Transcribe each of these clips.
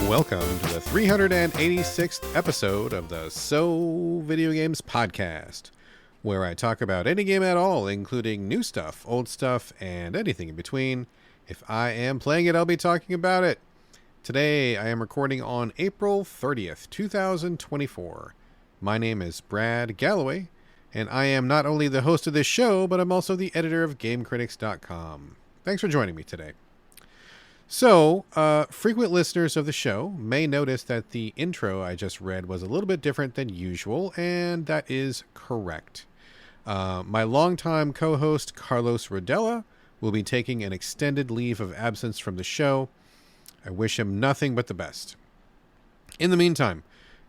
Welcome to the 386th episode of the So Video Games podcast, where I talk about any game at all, including new stuff, old stuff, and anything in between. If I am playing it, I'll be talking about it. Today, I am recording on April 30th, 2024. My name is Brad Galloway, and I am not only the host of this show, but I'm also the editor of GameCritics.com. Thanks for joining me today. So, frequent listeners of the show may notice that the intro I just read was a little bit different than usual, and that is correct. My longtime co-host, Carlos Rodella, will be taking an extended leave of absence from the show. I wish him nothing but the best. In the meantime,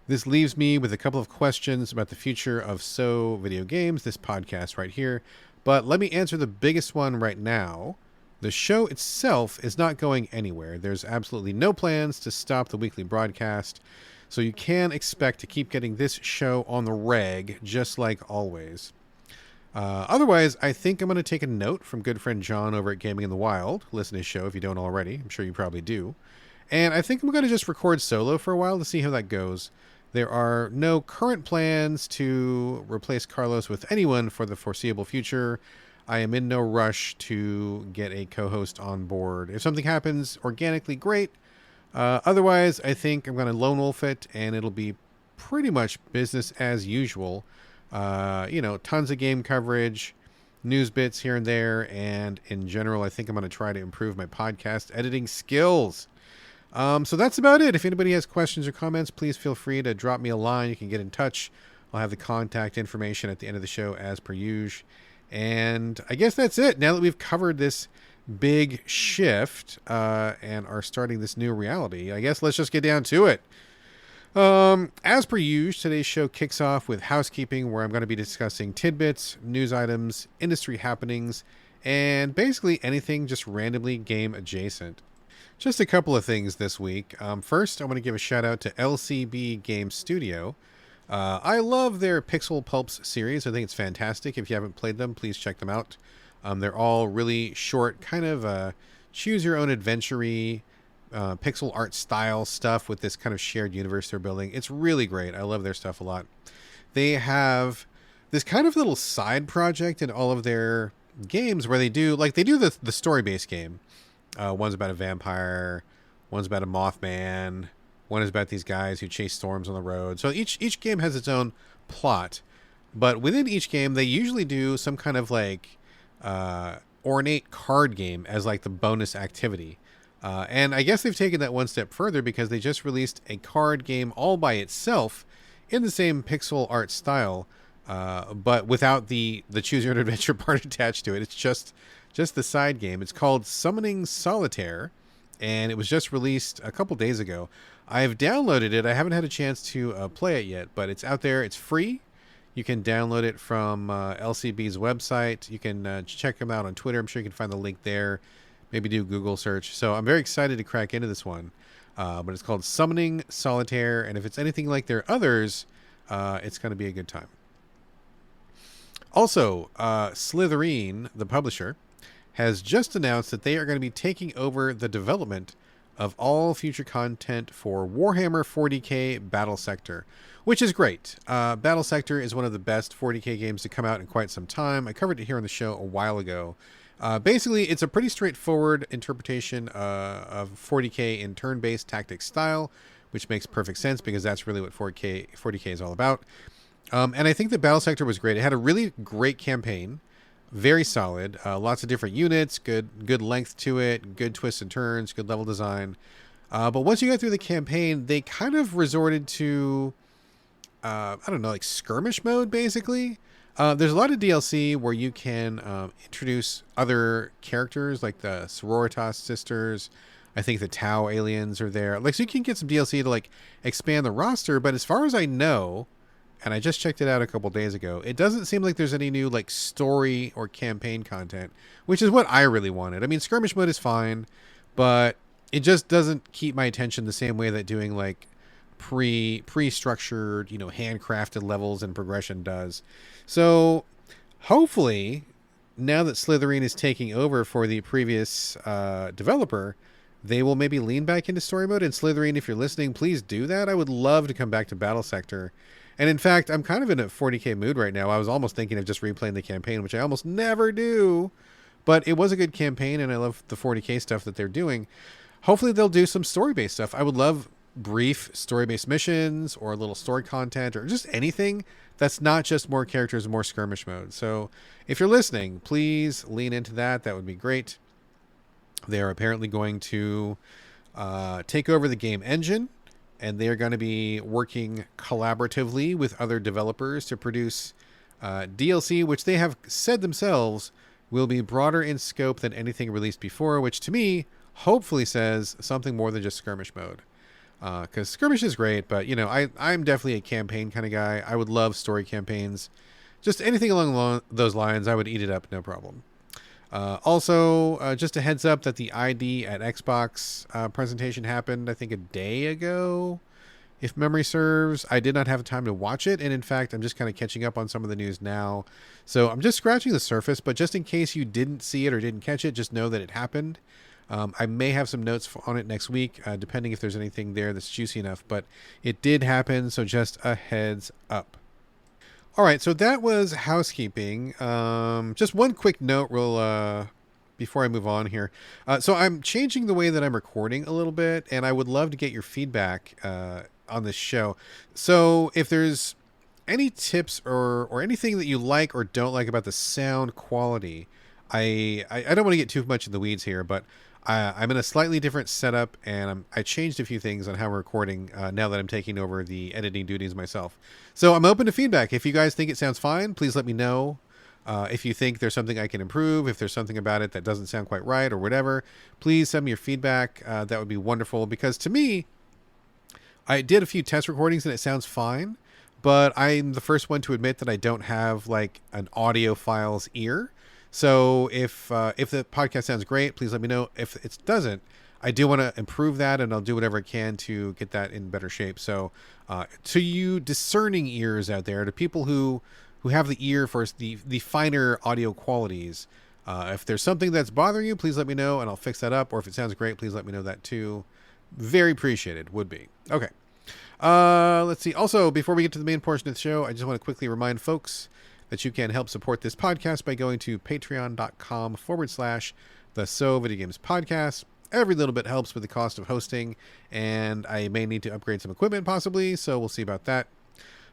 this leaves me with a couple of questions about the future of So Video Games, this podcast right here, but let me answer the biggest one right now. The show itself is not going anywhere. There's absolutely no plans to stop the weekly broadcast, so you can expect to keep getting this show on the reg, just like always. Otherwise, I think I'm going to take a note from good friend John over at Gaming in the Wild. Listen to his show if you don't already. I'm sure you probably do. And I think I'm going to just record solo for a while to see how that goes. There are no current plans to replace Carlos with anyone for the foreseeable future. I am in no rush to get a co-host on board. If something happens organically, great. Otherwise, I think I'm going to lone wolf it, and it'll be pretty much business as usual. Tons of game coverage, news bits here and there, and in general, I think I'm going to try to improve my podcast editing skills. So that's about it. If anybody has questions or comments, please feel free to drop me a line. You can get in touch. I'll have the contact information at the end of the show as per usual. And I guess that's it. Now that we've covered this big shift and are starting this new reality, I guess let's just get down to it. As per usual, today's show kicks off with housekeeping, where I'm going to be discussing tidbits, news items, industry happenings, and basically anything just randomly game adjacent. Just a couple of things this week. First, I want to give a shout out to LCB Game Studio. I love their Pixel Pulps series. I think it's fantastic. If you haven't played them, please check them out. They're all really short, kind of choose your own adventure-y, pixel art style stuff with this kind of shared universe they're building. It's really great. I love their stuff a lot. They have this kind of little side project in all of their games where they do the story-based game. One's about a vampire, one's about a Mothman. One is about these guys who chase storms on the road. So each game has its own plot, but within each game, they usually do some kind of ornate card game as like the bonus activity. And I guess they've taken that one step further because they just released a card game all by itself in the same pixel art style, but without the choose your own adventure part attached to it. It's just the side game. It's called Summoning Solitaire, and it was just released a couple days ago. I've downloaded it. I haven't had a chance to play it yet, but it's out there. It's free. You can download it from LCB's website. You can check them out on Twitter. I'm sure you can find the link there. Maybe do a Google search. So I'm very excited to crack into this one. But it's called Summoning Solitaire, and if it's anything like their others, it's going to be a good time. Also, Slitherine, the publisher, has just announced that they are going to be taking over the development of all future content for Warhammer 40k Battle Sector, which is great. Battle Sector is one of the best 40k games to come out in quite some time. I covered it here on the show a while ago. Basically, it's a pretty straightforward interpretation of 40k in turn-based tactics style, which makes perfect sense because that's really what 40k is all about. And I think the Battle Sector was great. It had a really great campaign. Very solid. Lots of different units, good length to it, good twists and turns, good level design. But once you get through the campaign, they kind of resorted to, skirmish mode, basically. There's a lot of DLC where you can introduce other characters, like the Sororitas sisters. I think the Tau aliens are there. So you can get some DLC to, expand the roster. But as far as I know, and I just checked it out a couple days ago, it doesn't seem like there's any new story or campaign content, which is what I really wanted. I mean, skirmish mode is fine, but it just doesn't keep my attention the same way that doing pre-structured, handcrafted levels and progression does. So hopefully, now that Slitherine is taking over for the previous developer, they will maybe lean back into story mode. And Slytherin, if you're listening, please do that. I would love to come back to Battle Sector. And in fact, I'm kind of in a 40k mood right now. I was almost thinking of just replaying the campaign, which I almost never do. But it was a good campaign, and I love the 40k stuff that they're doing. Hopefully they'll do some story-based stuff. I would love brief story-based missions or a little story content or just anything that's not just more characters and more skirmish mode. So if you're listening, please lean into that. That would be great. They're apparently going to take over the game engine, and they're going to be working collaboratively with other developers to produce DLC, which they have said themselves will be broader in scope than anything released before, which to me hopefully says something more than just skirmish mode. Because skirmish is great, but, I'm definitely a campaign kind of guy. I would love story campaigns. Just anything along those lines, I would eat it up, no problem. Also, just a heads up that the ID at Xbox presentation happened, I think, a day ago, if memory serves. I did not have time to watch it, and in fact, I'm just kind of catching up on some of the news now. So I'm just scratching the surface, but just in case you didn't see it or didn't catch it, just know that it happened. I may have some notes on it next week, depending if there's anything there that's juicy enough, but it did happen, so just a heads up. All right, so that was housekeeping. Just one quick note before I move on here. So I'm changing the way that I'm recording a little bit, and I would love to get your feedback on this show. So if there's any tips or anything that you like or don't like about the sound quality, I don't want to get too much in the weeds here, but I'm in a slightly different setup, and I changed a few things on how we're recording now that I'm taking over the editing duties myself. So I'm open to feedback. If you guys think it sounds fine, please let me know. If you think there's something I can improve, if there's something about it that doesn't sound quite right or whatever, please send me your feedback. That would be wonderful, because to me, I did a few test recordings and it sounds fine, but I'm the first one to admit that I don't have like an audiophile's ear. So if the podcast sounds great, please let me know. If it doesn't, I do want to improve that, and I'll do whatever I can to get that in better shape. So to you discerning ears out there, to people who have the ear for the finer audio qualities, if there's something that's bothering you, please let me know and I'll fix that up. Or if it sounds great, please let me know that too. Very appreciated, would be. Okay. Let's see. Also, before we get to the main portion of the show, I just want to quickly remind folks that you can help support this podcast by going to patreon.com/the So Video Games Podcast. Every little bit helps with the cost of hosting, and I may need to upgrade some equipment possibly, so we'll see about that.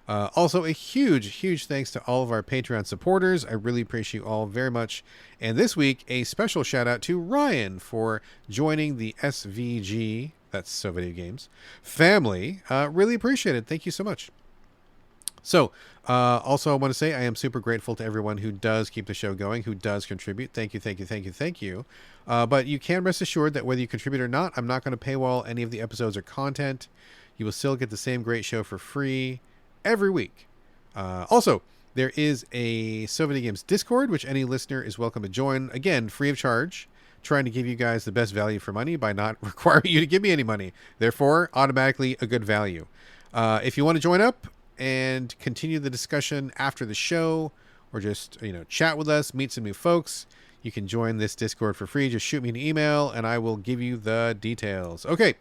Also, a huge thanks to all of our Patreon supporters. I really appreciate you all very much. And this week, a special shout out to Ryan for joining the SVG, that's So Video Games, family. Really appreciate it. Thank you so much. So, also I want to say I am super grateful to everyone who does keep the show going, who does contribute. Thank you. But you can rest assured that whether you contribute or not, I'm not going to paywall any of the episodes or content. You will still get the same great show for free every week. Also, there is a So Video Games Discord, which any listener is welcome to join. Again, free of charge, trying to give you guys the best value for money by not requiring you to give me any money. Therefore, automatically a good value. If you want to join up and continue the discussion after the show, or just chat with us, meet some new folks, you can join this Discord for free. Just shoot me an email and I will give you the details. Okay,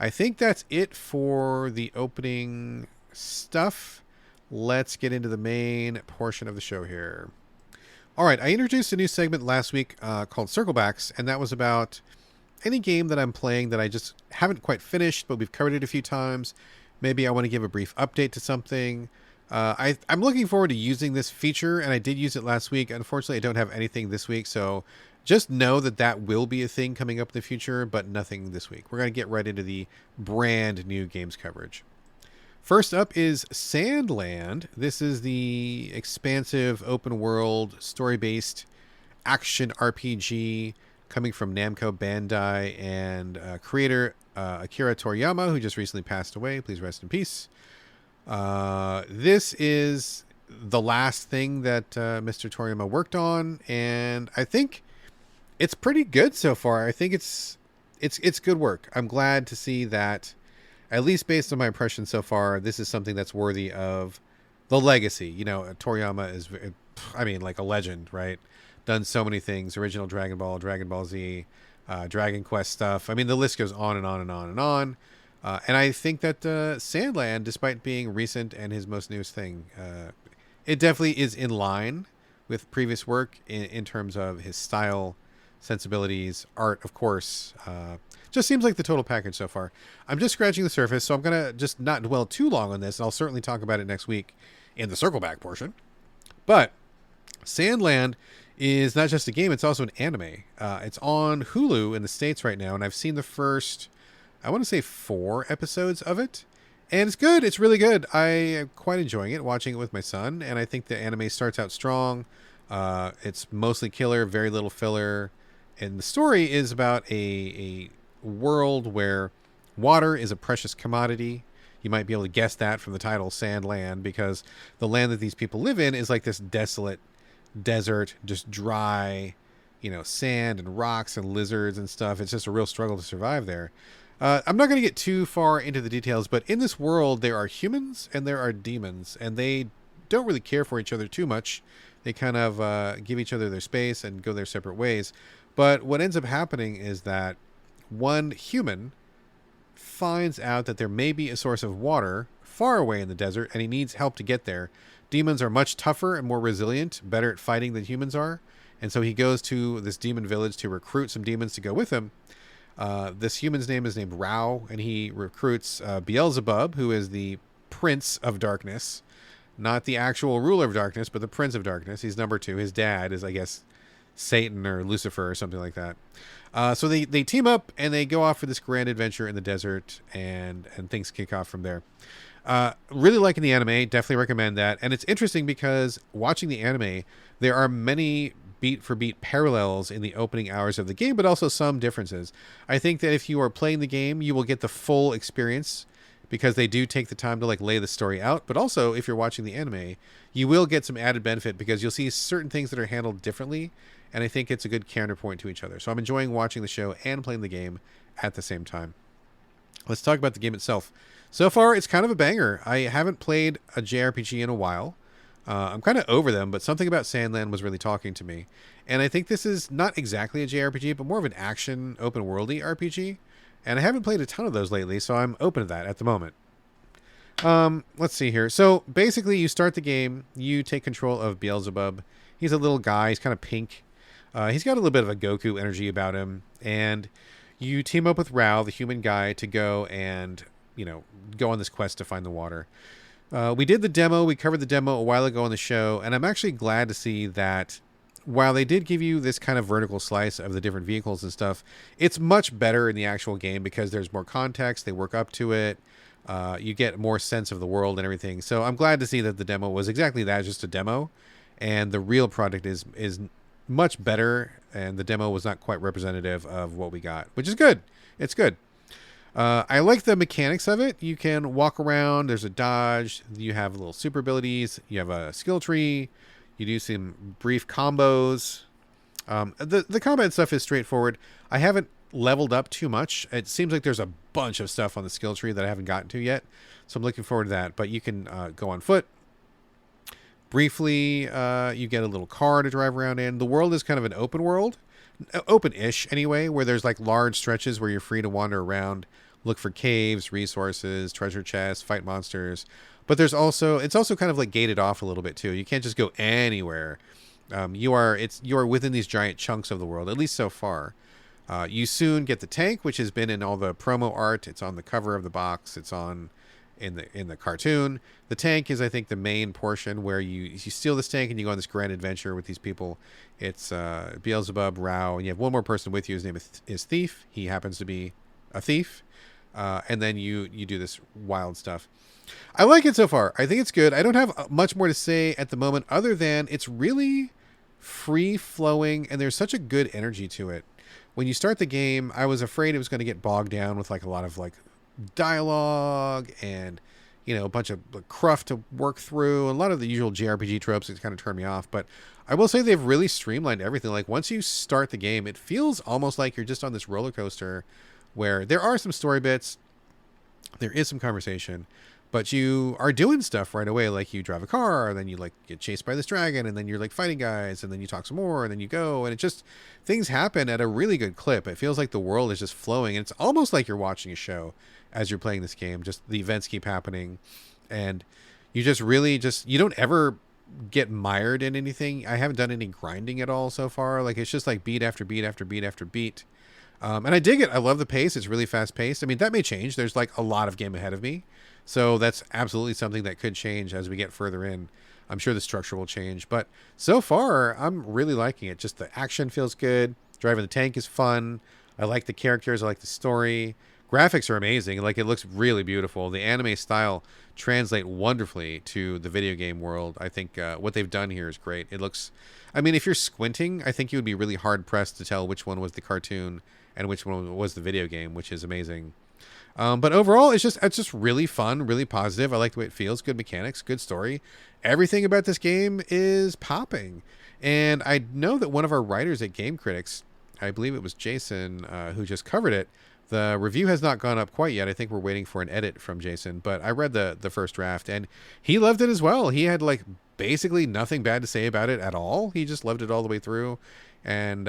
I think that's it for the opening stuff. Let's get into the main portion of the show here. All right, I introduced a new segment last week called Circlebacks, and that was about any game that I'm playing that I just haven't quite finished, but we've covered it a few times. Maybe I want to give a brief update to something. I'm looking forward to using this feature, and I did use it last week. Unfortunately, I don't have anything this week, so just know that will be a thing coming up in the future, but nothing this week. We're going to get right into the brand new games coverage. First up is Sandland. This is the expansive open world story-based action RPG coming from Namco Bandai and creator Akira Toriyama, who just recently passed away. Please rest in peace. This is the last thing that Mr. Toriyama worked on, and I think it's pretty good so far. I think it's good work. I'm glad to see that, at least based on my impression so far, this is something that's worthy of the legacy. Toriyama is, like a legend, right? Done so many things. Original Dragon Ball, Dragon Ball Z, Dragon Quest stuff. I mean, the list goes on and on and on and on. And I think that Sandland, despite being recent and his most newest thing, it definitely is in line with previous work in terms of his style, sensibilities, art, of course. Just seems like the total package so far. I'm just scratching the surface, so I'm going to just not dwell too long on this. And I'll certainly talk about it next week in the Circle Back portion. But Sandland is not just a game, it's also an anime. It's on Hulu in the States right now, and I've seen the first, I want to say 4 episodes of it. And it's good. It's really good. I am quite enjoying it, watching it with my son, and I think the anime starts out strong. It's mostly killer, very little filler. And the story is about a world where water is a precious commodity. You might be able to guess that from the title, Sandland, because the land that these people live in is like this desolate desert, just dry, sand and rocks and lizards and stuff. It's just a real struggle to survive there. I'm not going to get too far into the details, but in this world, there are humans and there are demons, and they don't really care for each other too much. They kind of give each other their space and go their separate ways. But what ends up happening is that one human finds out that there may be a source of water far away in the desert, and he needs help to get there. Demons are much tougher and more resilient, better at fighting than humans are. And so he goes to this demon village to recruit some demons to go with him. This human's name is named Rao, and he recruits Beelzebub, who is the Prince of Darkness. Not the actual ruler of darkness, but the Prince of Darkness. He's number 2. His dad is, I guess, Satan or Lucifer or something like that. So they team up, and they go off for this grand adventure in the desert, and things kick off from there. Really liking the anime. Definitely recommend that. And it's interesting because watching the anime, there are many beat-for-beat parallels in the opening hours of the game, but also some differences. I think that if you are playing the game, you will get the full experience because they do take the time to lay the story out. But also, if you're watching the anime, you will get some added benefit because you'll see certain things that are handled differently, and I think it's a good counterpoint to each other. So I'm enjoying watching the show and playing the game at the same time. Let's talk about the game itself. So far, it's kind of a banger. I haven't played a JRPG in a while. I'm kind of over them, but something about Sandland was really talking to me. And I think this is not exactly a JRPG, but more of an action, open-worldy RPG. And I haven't played a ton of those lately, so I'm open to that at the moment. Let's see here. So basically, you start the game, you take control of Beelzebub. He's a little guy, he's kind of pink. He's got a little bit of a Goku energy about him. And you team up with Rao, the human guy, to go and, go on this quest to find the water. We did the demo. We covered the demo a while ago on the show, and I'm actually glad to see that while they did give you this kind of vertical slice of the different vehicles and stuff, it's much better in the actual game because there's more context. They work up to it. You get more sense of the world and everything. So I'm glad to see that the demo was exactly that, just a demo, and the real product is much better, and the demo was not quite representative of what we got, which is good. It's good. I like the mechanics of it. You can walk around. There's a dodge. You have little super abilities. You have a skill tree. You do some brief combos. The combat stuff is straightforward. I haven't leveled up too much. It seems like there's a bunch of stuff on the skill tree that I haven't gotten to yet. So I'm looking forward to that. But you can go on foot. Briefly, you get a little car to drive around in. The world is kind of an open world. Open-ish anyway, where there's large stretches where you're free to wander around, look for caves, resources, treasure chests, fight monsters. But it's also kind of gated off a little bit too. You can't just go anywhere. You are within these giant chunks of the world, at least so far. You soon get the tank, which has been in all the promo art. It's on the cover of the box. It's on in the cartoon. The tank is, I think, the main portion where you steal this tank and you go on this grand adventure with these people. It's Beelzebub, Rao, and you have one more person with you. His name is Thief. He happens to be a thief. And then you do this wild stuff. I like it so far. I think it's good. I don't have much more to say at the moment other than it's really free-flowing, and there's such a good energy to it. When you start the game, I was afraid it was going to get bogged down with a lot of dialogue and a bunch of cruft to work through, a lot of the usual JRPG tropes that kind of turn me off. But I will say they've really streamlined everything. Once you start the game, it feels almost like you're just on this roller coaster where there are some story bits, there is some conversation, but you are doing stuff right away. Like you drive a car, and then you like get chased by this dragon, and then you're like fighting guys, and then you talk some more, and then you go, and it just things happen at a really good clip. It feels like the world is just flowing, and it's almost like you're watching a show as you're playing this game. Just the events keep happening, and you just really just you don't ever get mired in anything. I haven't done any grinding at all so far. Like it's just like beat after beat after beat after beat. And I dig it. I love the pace. It's really fast paced. I mean, that may change. There's like a lot of game ahead of me. So that's absolutely something that could change as we get further in. I'm sure the structure will change. But so far, I'm really liking it. Just the action feels good. Driving the tank is fun. I like the characters. I like the story. Graphics are amazing. Like it looks really beautiful. The anime style translate wonderfully to the video game world. I think what they've done here is great. It looks, I mean, if you're squinting, I think you would be really hard pressed to tell which one was the cartoon and which one was the video game, which is amazing. But overall, it's just really fun, really positive. I like the way it feels. Good mechanics, good story. Everything about this game is popping. And I know that one of our writers at Game Critics, I believe it was Jason, who just covered it. The review has not gone up quite yet. I think we're waiting for an edit from Jason, but I read the first draft and he loved it as well. He had like basically nothing bad to say about it at all. He just loved it all the way through, and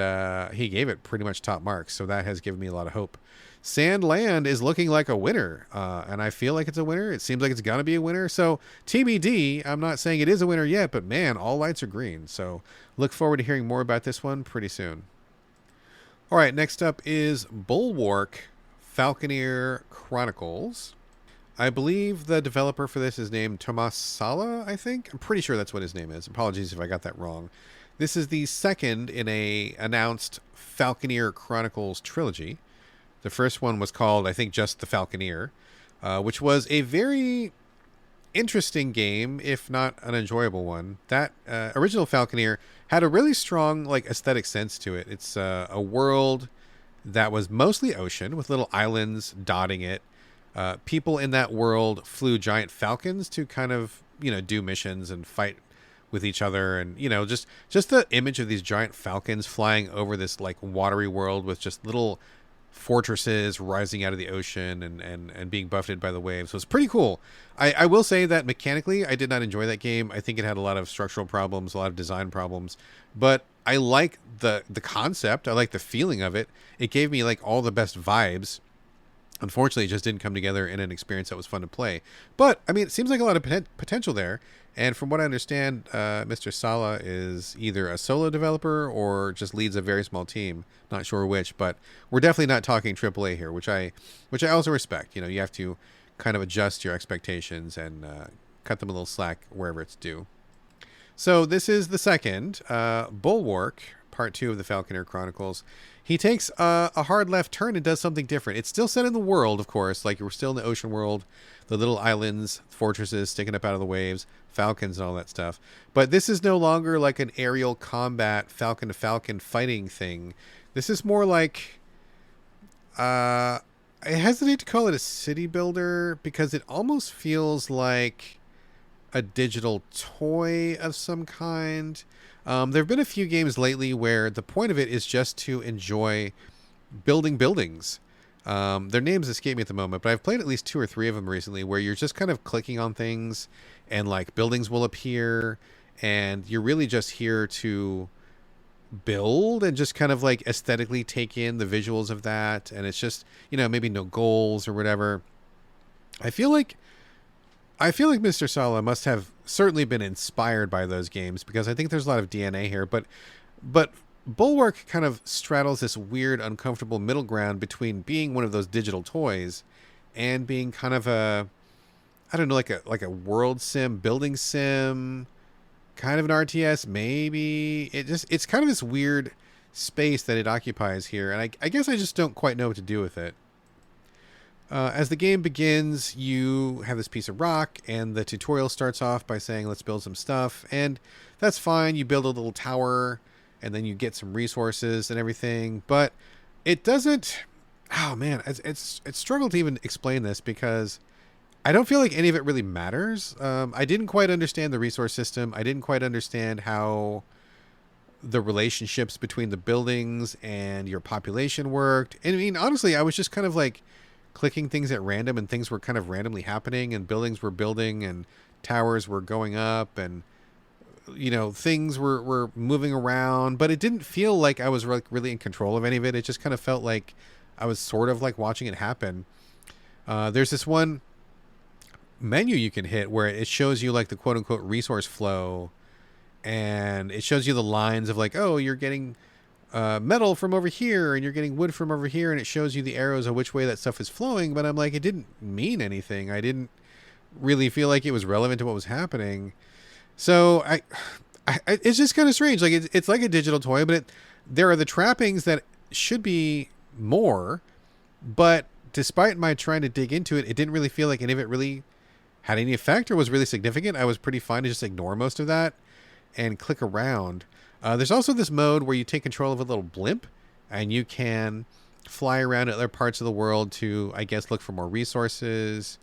he gave it pretty much top marks. So that has given me a lot of hope. Sandland is looking like a winner, and I feel like it's a winner. It seems like it's gonna be a winner. So TBD. I'm not saying it is a winner yet, but man, all lights are green. So look forward to hearing more about this one pretty soon. All right, next up is Bulwark Falconeer Chronicles. I believe the developer for this is named Tomas Sala, I think. I'm pretty sure that's what his name is. Apologies if I got that wrong. This is the second in a announced Falconeer Chronicles trilogy. The first one was called, I think, just The Falconeer, which was a very interesting game, if not an enjoyable one. That original Falconeer had a really strong like aesthetic sense to it. It's a world that was mostly ocean with little islands dotting it. People in that world flew giant falcons to kind of, you know, do missions and fight with each other, and you know, just the image of these giant falcons flying over this like watery world with just little fortresses rising out of the ocean and being buffeted by the waves was pretty cool. I will say that mechanically I did not enjoy that game. I think it had a lot of structural problems, a lot of design problems, but I like the concept. I like the feeling of it. It gave me like all the best vibes. Unfortunately, it just didn't come together in an experience that was fun to play. But I mean, it seems like a lot of potential there. And from what I understand, Mr. Sala is either a solo developer or just leads a very small team. Not sure which, but we're definitely not talking AAA here, which I also respect. You know, you have to kind of adjust your expectations and cut them a little slack wherever it's due. So this is the second, Bulwark, part 2 of the Falconeer Chronicles. He takes a hard left turn and does something different. It's still set in the world, of course, like we're still in the ocean world, the little islands, fortresses sticking up out of the waves, falcons and all that stuff. But this is no longer like an aerial combat falcon to falcon fighting thing. This is more like, I hesitate to call it a city builder because it almost feels like a digital toy of some kind. There have been a few games lately where the point of it is just to enjoy building buildings. Their names escape me at the moment, but I've played at least 2 or 3 of them recently where you're just kind of clicking on things and like buildings will appear and you're really just here to build and just kind of like aesthetically take in the visuals of that. And it's just, you know, maybe no goals or whatever. I feel like Mr. Sala must have certainly been inspired by those games because I think there's a lot of DNA here, but Bulwark kind of straddles this weird, uncomfortable middle ground between being one of those digital toys and being kind of a, I don't know, like a world sim, building sim, kind of an RTS, maybe. It's kind of this weird space that it occupies here, and I guess I just don't quite know what to do with it. As the game begins, you have this piece of rock, and the tutorial starts off by saying, let's build some stuff, and that's fine. You build a little tower, and then you get some resources and everything, but it doesn't... Oh, man, it's struggled to even explain this because I don't feel like any of it really matters. I didn't quite understand the resource system. I didn't quite understand how the relationships between the buildings and your population worked. And I mean, honestly, I was just kind of like clicking things at random, and things were kind of randomly happening, and buildings were building, and towers were going up, and things were moving around, but it didn't feel like I was really in control of any of it. It just kind of felt like I was sort of like watching it happen. There's this one menu you can hit where it shows you like the quote unquote resource flow, and it shows you the lines of like, oh, you're getting metal from over here and you're getting wood from over here, and it shows you the arrows of which way that stuff is flowing. But I'm like, it didn't mean anything. I didn't really feel like it was relevant to what was happening. So I it's just kind of strange. Like it's like a digital toy, but there are the trappings that should be more, but despite my trying to dig into it, it didn't really feel like any of it really had any effect or was really significant. I was pretty fine to just ignore most of that and click around. There's also this mode where you take control of a little blimp and you can fly around other parts of the world to, I guess, look for more resources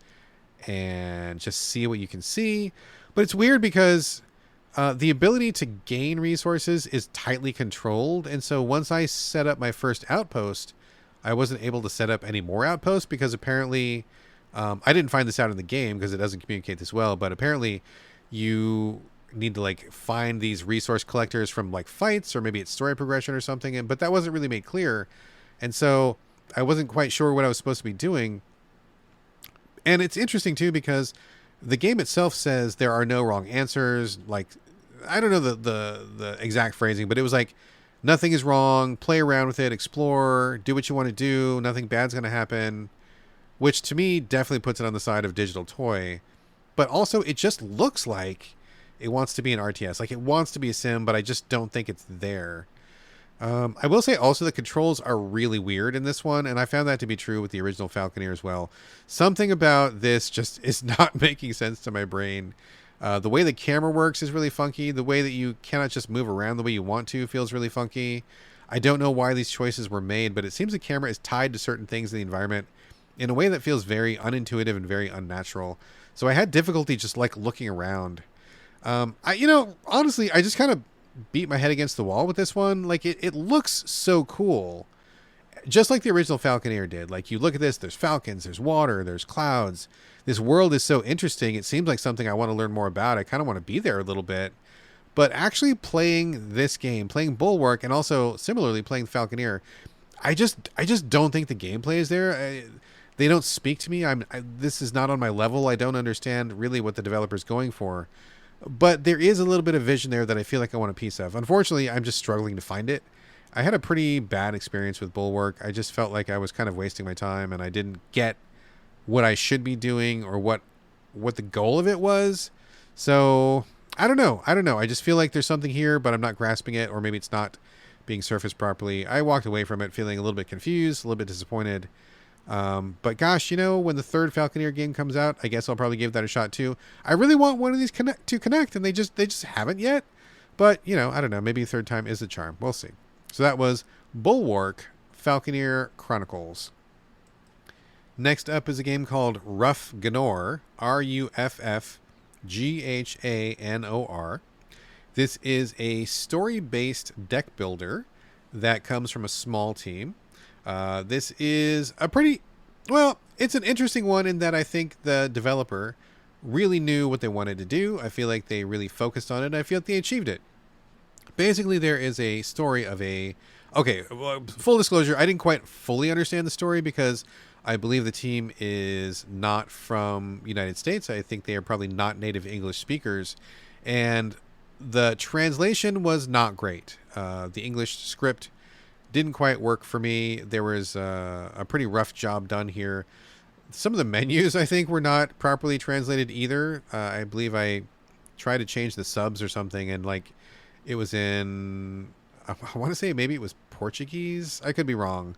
and just see what you can see. But it's weird because the ability to gain resources is tightly controlled. And so once I set up my first outpost, I wasn't able to set up any more outposts because apparently, I didn't find this out in the game because it doesn't communicate this well, but apparently you need to like find these resource collectors from like fights, or maybe it's story progression or something. But that wasn't really made clear. And so I wasn't quite sure what I was supposed to be doing. And it's interesting too, because the game itself says there are no wrong answers. Like, I don't know the exact phrasing, but it was like, nothing is wrong, play around with it, explore, do what you want to do, nothing bad's going to happen, which to me definitely puts it on the side of digital toy. But also it just looks like it wants to be an RTS. Like it wants to be a sim, but I just don't think it's there. I will say also the controls are really weird in this one, and I found that to be true with the original Falconeer as well. Something about this just is not making sense to my brain. The way the camera works is really funky. The way that you cannot just move around the way you want to feels really funky. I don't know why these choices were made, but it seems the camera is tied to certain things in the environment in a way that feels very unintuitive and very unnatural. So I had difficulty just like looking around. Honestly, I just kind of beat my head against the wall with this one. Like it looks so cool. Just like the original Falconeer did. Like you look at this, there's falcons, there's water, there's clouds. This world is so interesting. It seems like something I want to learn more about. I kind of want to be there a little bit. But actually playing this game, playing Bulwark, and also similarly playing Falconeer, I just don't think the gameplay is there. They don't speak to me. This is not on my level. I don't understand really what the developer's going for. But there is a little bit of vision there that I feel like I want a piece of. Unfortunately, I'm just struggling to find it. I had a pretty bad experience with Bulwark. I just felt like I was kind of wasting my time, and I didn't get what I should be doing or what the goal of it was. So I don't know. I just feel like there's something here, but I'm not grasping it, or maybe it's not being surfaced properly. I walked away from it feeling a little bit confused, a little bit disappointed. But gosh, when the third Falconeer game comes out, I guess I'll probably give that a shot too. I really want one of these to connect, and they just haven't yet. But I don't know. Maybe a third time is the charm. We'll see. So that was Bulwark, Falconeer Chronicles. Next up is a game called Ruff Ghanor, Ruffghanor. This is a story-based deck builder that comes from a small team. This is it's an interesting one in that I think the developer really knew what they wanted to do. I feel like they really focused on it. I feel like they achieved it. Basically, there is a story of full disclosure, I didn't quite fully understand the story because I believe the team is not from United States. I think they are probably not native English speakers. And the translation was not great. The English script didn't quite work for me. There was a pretty rough job done here. Some of the menus, I think, were not properly translated either. I believe I tried to change the subs or something, and it was in, I want to say maybe it was Portuguese. I could be wrong.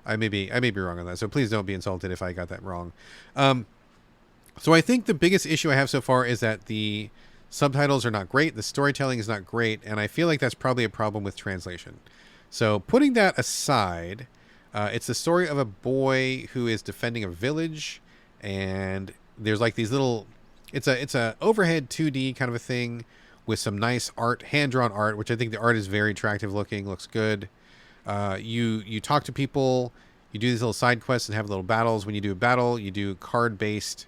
I may be wrong on that. So please don't be insulted if I got that wrong. So I think the biggest issue I have so far is that the subtitles are not great. The storytelling is not great. And I feel like that's probably a problem with translation. So putting that aside, it's the story of a boy who is defending a village, and there's these little, it's a overhead 2D kind of a thing with some nice art, hand-drawn art, which I think the art is very attractive looking, looks good. You talk to people, you do these little side quests and have little battles. When you do a battle, you do card-based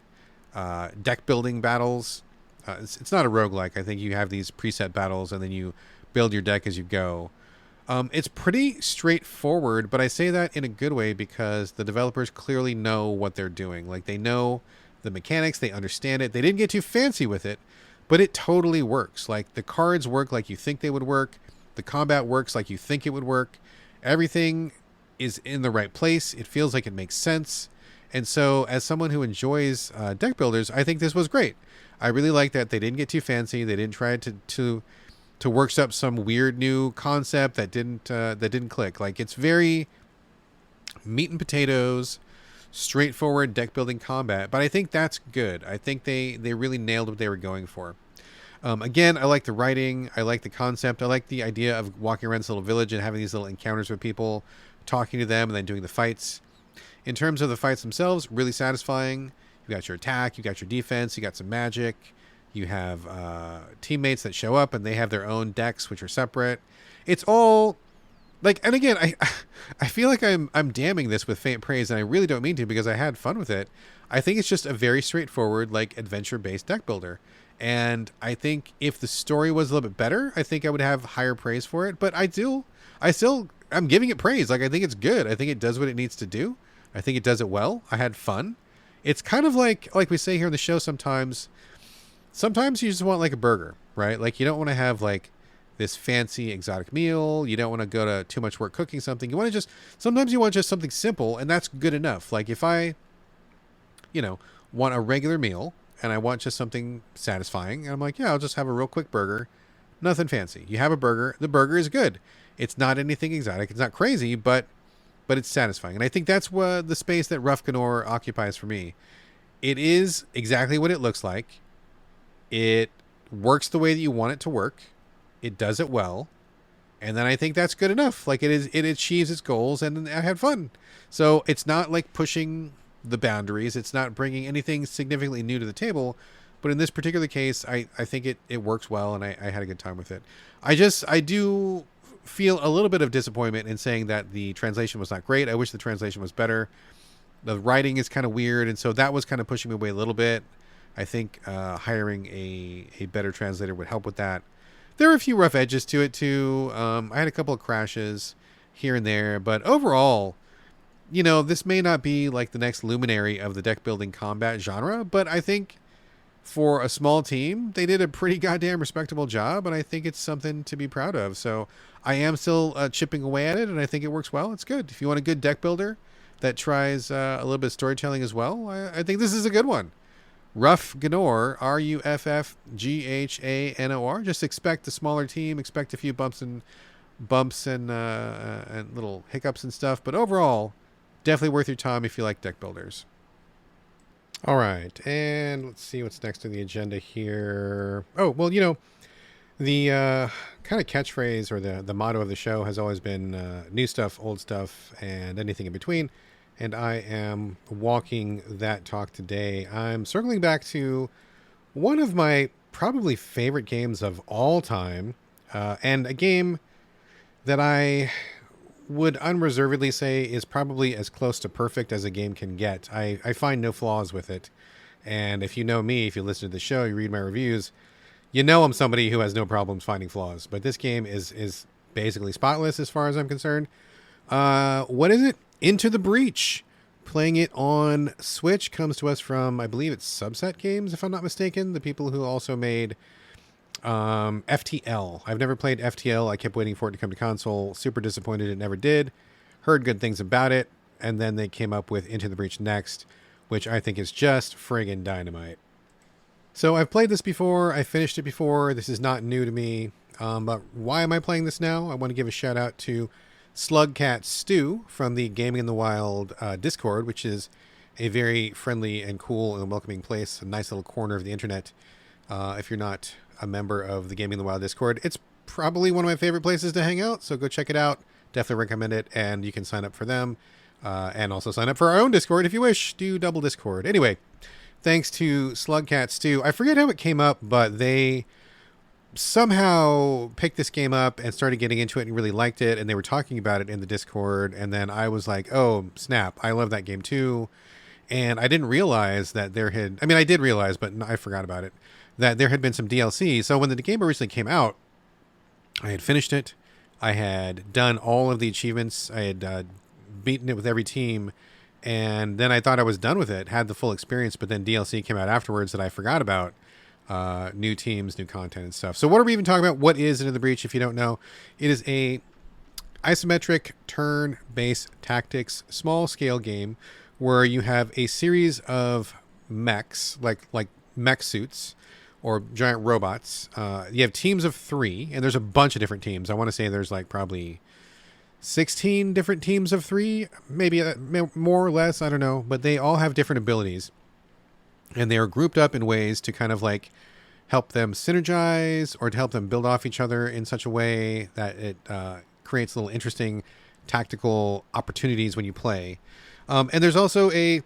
deck building battles. It's not a roguelike. I think you have these preset battles and then you build your deck as you go. It's pretty straightforward, but I say that in a good way because the developers clearly know what they're doing. Like, they know the mechanics, they understand it. They didn't get too fancy with it, but it totally works. Like, the cards work like you think they would work. The combat works like you think it would work. Everything is in the right place. It feels like it makes sense. And so, as someone who enjoys deck builders, I think this was great. I really like that they didn't get too fancy. They didn't try to workshop some weird new concept that didn't click. Like, it's very meat and potatoes, straightforward deck building combat. But I think that's good. I think they really nailed what they were going for. Again, I like the writing. I like the concept. I like the idea of walking around this little village and having these little encounters with people, talking to them, and then doing the fights. In terms of the fights themselves, really satisfying. You got your attack, you got your defense, you got some magic. You have teammates that show up and they have their own decks, which are separate. It's all like, and again, I feel like I'm damning this with faint praise, and I really don't mean to because I had fun with it. I think it's just a very straightforward, like, adventure-based deck builder. And I think if the story was a little bit better, I think I would have higher praise for it. But I'm giving it praise. Like, I think it's good. I think it does what it needs to do. I think it does it well. I had fun. It's kind of like we say here in the show sometimes you just want like a burger, right? Like, you don't want to have like this fancy exotic meal. You don't want to go to too much work cooking something. Sometimes you want just something simple, and that's good enough. Like, if I, want a regular meal and I want just something satisfying, and I'm like, yeah, I'll just have a real quick burger. Nothing fancy. You have a burger. The burger is good. It's not anything exotic. It's not crazy, but it's satisfying. And I think that's what the space that Ruff Ghanor occupies for me. It is exactly what it looks like. It works the way that you want it to work. It does it well. And then I think that's good enough. Like, it achieves its goals, and I had fun. So it's not like pushing the boundaries. It's not bringing anything significantly new to the table. But in this particular case, I think it works well, and I had a good time with it. I do feel a little bit of disappointment in saying that the translation was not great. I wish the translation was better. The writing is kind of weird, and so that was kind of pushing me away a little bit. I think hiring a better translator would help with that. There are a few rough edges to it too. I had a couple of crashes here and there, but overall, this may not be like the next luminary of the deck building combat genre, but I think for a small team, they did a pretty goddamn respectable job, and I think it's something to be proud of. So I am still chipping away at it, and I think it works well. It's good. If you want a good deck builder that tries a little bit of storytelling as well, I think this is a good one. Ruff Ghanor, Ruffghanor. Just expect the smaller team. Expect a few bumps and little hiccups and stuff. But overall, definitely worth your time if you like deck builders. All right, and let's see what's next on the agenda here. Oh, well, the kind of catchphrase or the motto of the show has always been new stuff, old stuff, and anything in between. And I am walking that talk today. I'm circling back to one of my probably favorite games of all time, and a game that I would unreservedly say is probably as close to perfect as a game can get. I find no flaws with it. And if you know me, if you listen to the show, you read my reviews, I'm somebody who has no problems finding flaws. But this game is basically spotless as far as I'm concerned. What is it? Into the Breach. Playing it on Switch, comes to us from, I believe it's Subset Games, if I'm not mistaken. The people who also made FTL. I've never played FTL. I kept waiting for it to come to console. Super disappointed it never did. Heard good things about it. And then they came up with Into the Breach next, which I think is just friggin' dynamite. So I've played this before. I finished it before. This is not new to me. But why am I playing this now? I want to give a shout out to Slugcat Stu from the Gaming in the Wild Discord, which is a very friendly and cool and welcoming place, a nice little corner of the internet. If you're not a member of the Gaming in the Wild Discord, it's probably one of my favorite places to hang out, so go check it out. Definitely recommend it, and you can sign up for them, and also sign up for our own Discord if you wish. Do double Discord. Anyway, thanks to Slugcat Stu. I forget how it came up, but they somehow picked this game up and started getting into it and really liked it, and they were talking about it in the Discord, and then I was like, oh snap, I love that game too. And I didn't realize that I did realize, but I forgot about it, that there had been some DLC. So when the game originally came out, I had finished it, I had done all of the achievements, I had beaten it with every team, and then I thought I was done with it, had the full experience, but then DLC came out afterwards that I forgot about. New teams, new content and stuff. So what are we even talking about? What is Into the Breach, if you don't know? It is a isometric turn-based tactics small scale game where you have a series of mechs, like mech suits or giant robots. You have teams of 3, and there's a bunch of different teams. I want to say there's like probably 16 different teams of 3, maybe more or less, I don't know, but they all have different abilities. And they are grouped up in ways to kind of like help them synergize or to help them build off each other in such a way that it creates little interesting tactical opportunities when you play. And there's also a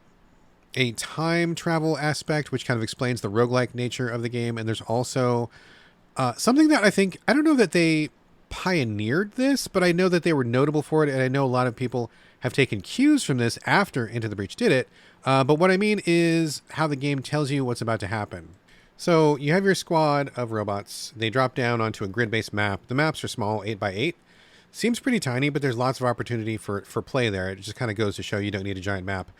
time travel aspect, which kind of explains the roguelike nature of the game. And there's also something that I don't know that they pioneered this, but I know that they were notable for it. And I know a lot of people have taken cues from this after Into the Breach did it. But what I mean is how the game tells you what's about to happen. So you have your squad of robots. They drop down onto a grid-based map. The maps are small, 8x8. Seems pretty tiny, but there's lots of opportunity for play there. It just kind of goes to show you don't need a giant map.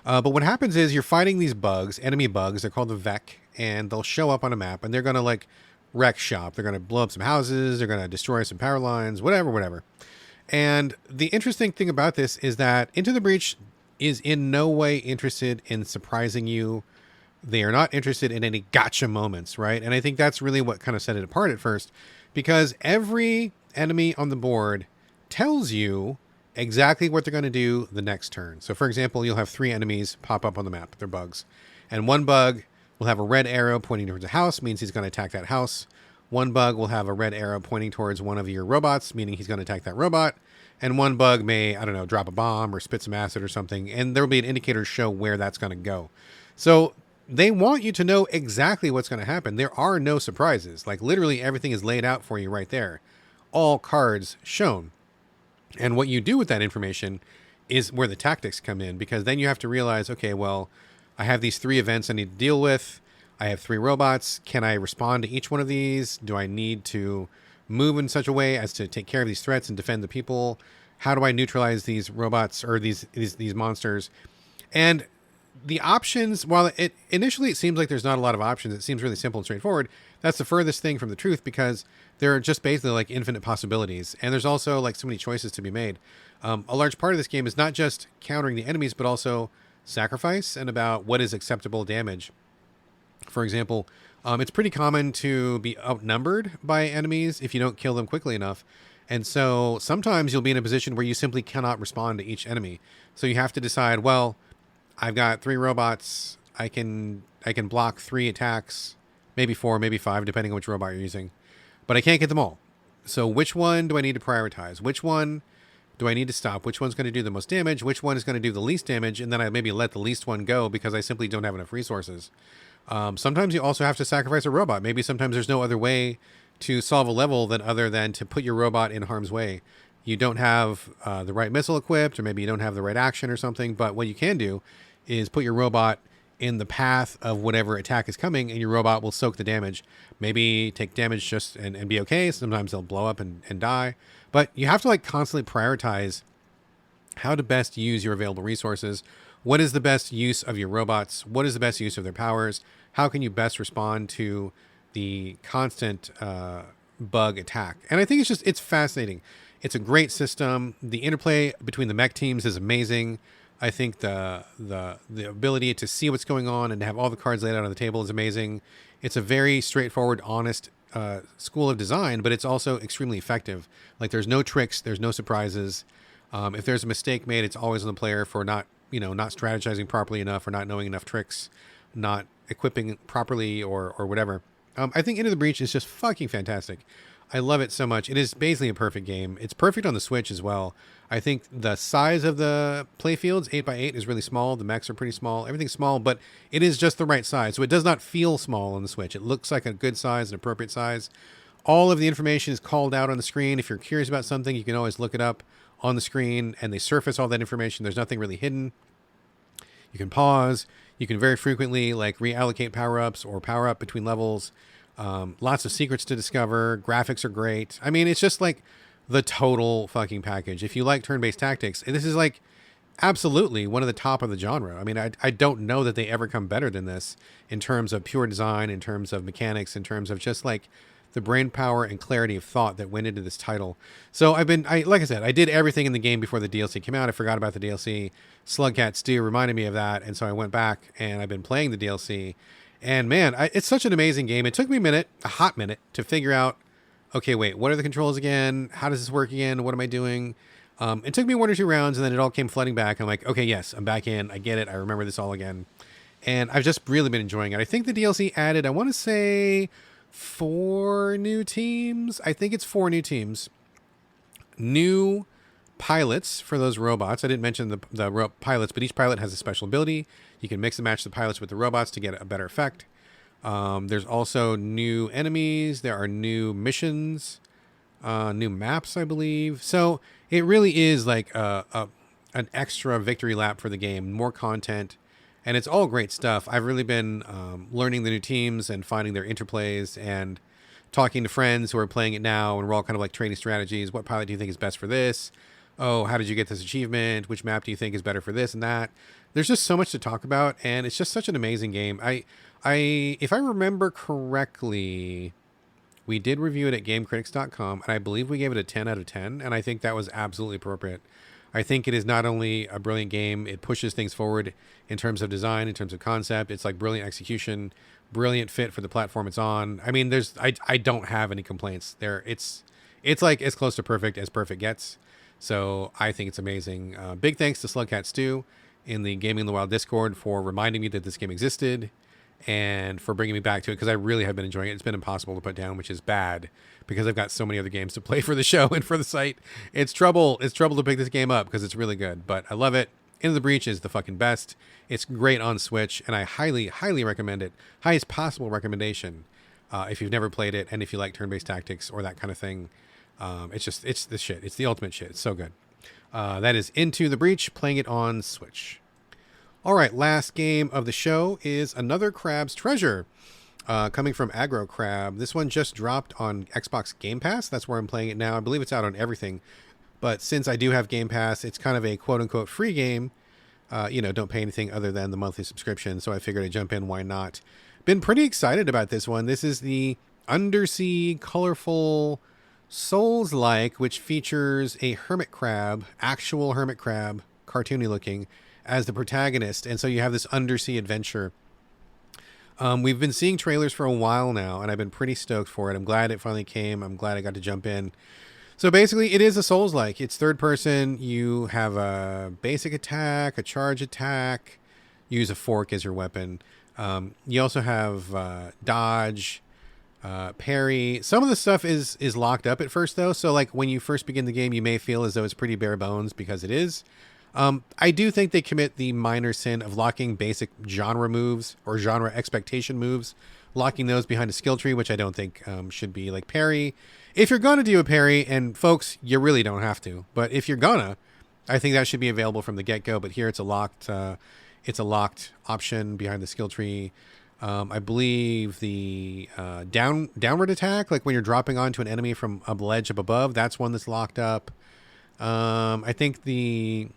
But what happens is you're fighting these bugs, enemy bugs. They're called the Vec, and they'll show up on a map, and they're going to like wreck shop. They're going to blow up some houses. They're going to destroy some power lines, whatever. And the interesting thing about this is that Into the Breach is in no way interested in surprising you. They are not interested in any gotcha moments, right? And I think that's really what kind of set it apart at first, because every enemy on the board tells you exactly what they're going to do the next turn. So for example, you'll have 3 enemies pop up on the map. They're bugs. And one bug will have a red arrow pointing towards a house, means he's going to attack that house. One bug will have a red arrow pointing towards one of your robots, meaning he's going to attack that robot. And one bug may, I don't know, drop a bomb or spit some acid or something. And there will be an indicator to show where that's going to go. So they want you to know exactly what's going to happen. There are no surprises. Like literally everything is laid out for you right there. All cards shown. And what you do with that information is where the tactics come in. Because then you have to realize, okay, well, I have these 3 events I need to deal with. I have 3 robots. Can I respond to each one of these? Do I need to move in such a way as to take care of these threats and defend the people? How do I neutralize these robots or these monsters? And the options, while initially it seems like there's not a lot of options, it seems really simple and straightforward. That's the furthest thing from the truth, because there are just basically like infinite possibilities. And there's also like so many choices to be made. A large part of this game is not just countering the enemies, but also sacrifice and about what is acceptable damage. For example, it's pretty common to be outnumbered by enemies if you don't kill them quickly enough. And so sometimes you'll be in a position where you simply cannot respond to each enemy. So you have to decide, well, I've got 3 robots. I can block 3 attacks, maybe 4, maybe 5, depending on which robot you're using. But I can't get them all. So which one do I need to prioritize? Which one do I need to stop? Which one's going to do the most damage? Which one is going to do the least damage? And then I maybe let the least one go because I simply don't have enough resources. Sometimes you also have to sacrifice a robot. Maybe sometimes there's no other way to solve a level other than to put your robot in harm's way. You don't have the right missile equipped, or maybe you don't have the right action or something. But what you can do is put your robot in the path of whatever attack is coming, and your robot will soak the damage. Maybe take damage just and be okay. Sometimes they'll blow up and die. But you have to like constantly prioritize how to best use your available resources. What is the best use of your robots? What is the best use of their powers? How can you best respond to the constant bug attack? And I think it's fascinating. It's a great system. The interplay between the mech teams is amazing. I think the ability to see what's going on and to have all the cards laid out on the table is amazing. It's a very straightforward, honest school of design, but it's also extremely effective. Like there's no tricks, there's no surprises. If there's a mistake made, it's always on the player for not strategizing properly enough, or not knowing enough tricks, not equipping properly, or whatever. I think Into the Breach is just fucking fantastic. I love it so much. It is basically a perfect game. It's perfect on the Switch as well. I think the size of the playfields, 8x8, is really small. The mechs are pretty small. Everything's small, but it is just the right size. So it does not feel small on the Switch. It looks like a good size, an appropriate size. All of the information is called out on the screen. If you're curious about something, you can always look it up on the screen, and they surface all that information. There's nothing really hidden. You can pause. You can very frequently like reallocate power-ups or power up between levels. Lots of secrets to discover. Graphics are great. I mean, it's just like the total fucking package. If you like turn-based tactics, this is like absolutely one of the top of the genre. I mean, I don't know that they ever come better than this in terms of pure design, in terms of mechanics, in terms of just like the brain power and clarity of thought that went into this title. So like I said, I did everything in the game before the DLC came out. I forgot about the DLC. Slugcat Stew reminded me of that. And so I went back and I've been playing the DLC. And man, it's such an amazing game. It took me a hot minute to figure out, okay, wait, what are the controls again? How does this work again? What am I doing? It took me 1 or 2 rounds and then it all came flooding back. I'm like, okay, yes, I'm back in. I get it. I remember this all again. And I've just really been enjoying it. I think the DLC added, I want to say 4 new teams. I think it's 4 new teams. New pilots for those robots. I didn't mention the pilots, but each pilot has a special ability. You can mix and match the pilots with the robots to get a better effect. There's also new enemies. There are new missions, new maps, I believe. So it really is like an extra victory lap for the game. More content. And it's all great stuff. I've really been learning the new teams and finding their interplays and talking to friends who are playing it now. And we're all kind of like trading strategies. What pilot do you think is best for this? Oh, how did you get this achievement? Which map do you think is better for this and that? There's just so much to talk about. And it's just such an amazing game. If I remember correctly, we did review it at GameCritics.com. And I believe we gave it a 10 out of 10. And I think that was absolutely appropriate. I think it is not only a brilliant game, it pushes things forward in terms of design, in terms of concept. It's like brilliant execution, brilliant fit for the platform it's on. I mean, I don't have any complaints there. It's like as close to perfect as perfect gets. So I think it's amazing. Big thanks to Slugcat Stew in the Gaming in the Wild Discord for reminding me that this game existed and for bringing me back to it, because I really have been enjoying it. It's been impossible to put down, which is bad because I've got so many other games to play for the show and for the site. It's trouble to pick this game up because it's really good, but I love it. Into the Breach is the fucking best. It's great on Switch, and I highly, highly recommend it. Highest possible recommendation if you've never played it and if you like turn-based tactics or that kind of thing. It's the shit. It's the ultimate shit. It's so good. That is Into the Breach, playing it on Switch. All right, last game of the show is Another Crab's Treasure, coming from Aggro Crab. This one just dropped on Xbox Game Pass. That's where I'm playing it now. I believe it's out on everything. But since I do have Game Pass, it's kind of a quote-unquote free game. Don't pay anything other than the monthly subscription, so I figured I'd jump in. Why not? Been pretty excited about this one. This is the undersea, colorful Souls-like, which features a hermit crab, actual hermit crab, cartoony looking, as the protagonist. And so you have this undersea adventure. We've been seeing trailers for a while now, and I've been pretty stoked for it. I'm glad it finally came. I'm glad I got to jump in. So basically, it is a Souls-like. It's third person. You have a basic attack, a charge attack. You use a fork as your weapon. You also have dodge, parry. Some of the stuff is locked up at first, though. So like when you first begin the game, you may feel as though it's pretty bare bones because it is. I do think they commit the minor sin of locking basic genre moves or genre expectation moves, locking those behind a skill tree, which I don't think should be. Like parry. If you're going to do a parry, and folks, you really don't have to, but if you're gonna, I think that should be available from the get-go. But here it's a locked option behind the skill tree. I believe the downward attack, like when you're dropping onto an enemy from a ledge up above, that's one that's locked up. I think the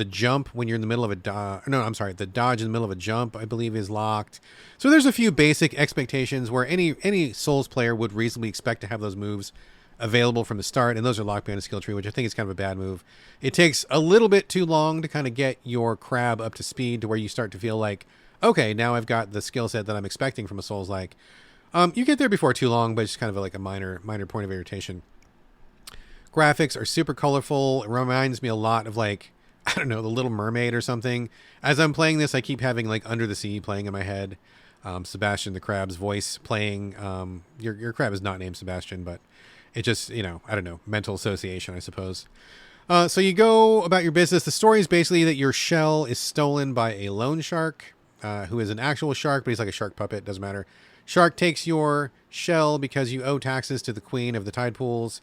jump when you're in the middle of the dodge in the middle of a jump, I believe, is locked. So there's a few basic expectations where any Souls player would reasonably expect to have those moves available from the start, and those are locked behind a skill tree, which I think is kind of a bad move. It takes a little bit too long to kind of get your crab up to speed to where you start to feel like, okay, now I've got the skill set that I'm expecting from a Souls-like. You get there before too long, but it's kind of like a minor point of irritation. Graphics are super colorful. It reminds me a lot of like, I don't know, The Little Mermaid or something. As I'm playing this, I keep having like Under the Sea playing in my head. Sebastian the Crab's voice playing. Your crab is not named Sebastian, but it just, I don't know, mental association, I suppose. So you go about your business. The story is basically that your shell is stolen by a loan shark, who is an actual shark, but he's like a shark puppet. Doesn't matter. Shark takes your shell because you owe taxes to the queen of the tide pools.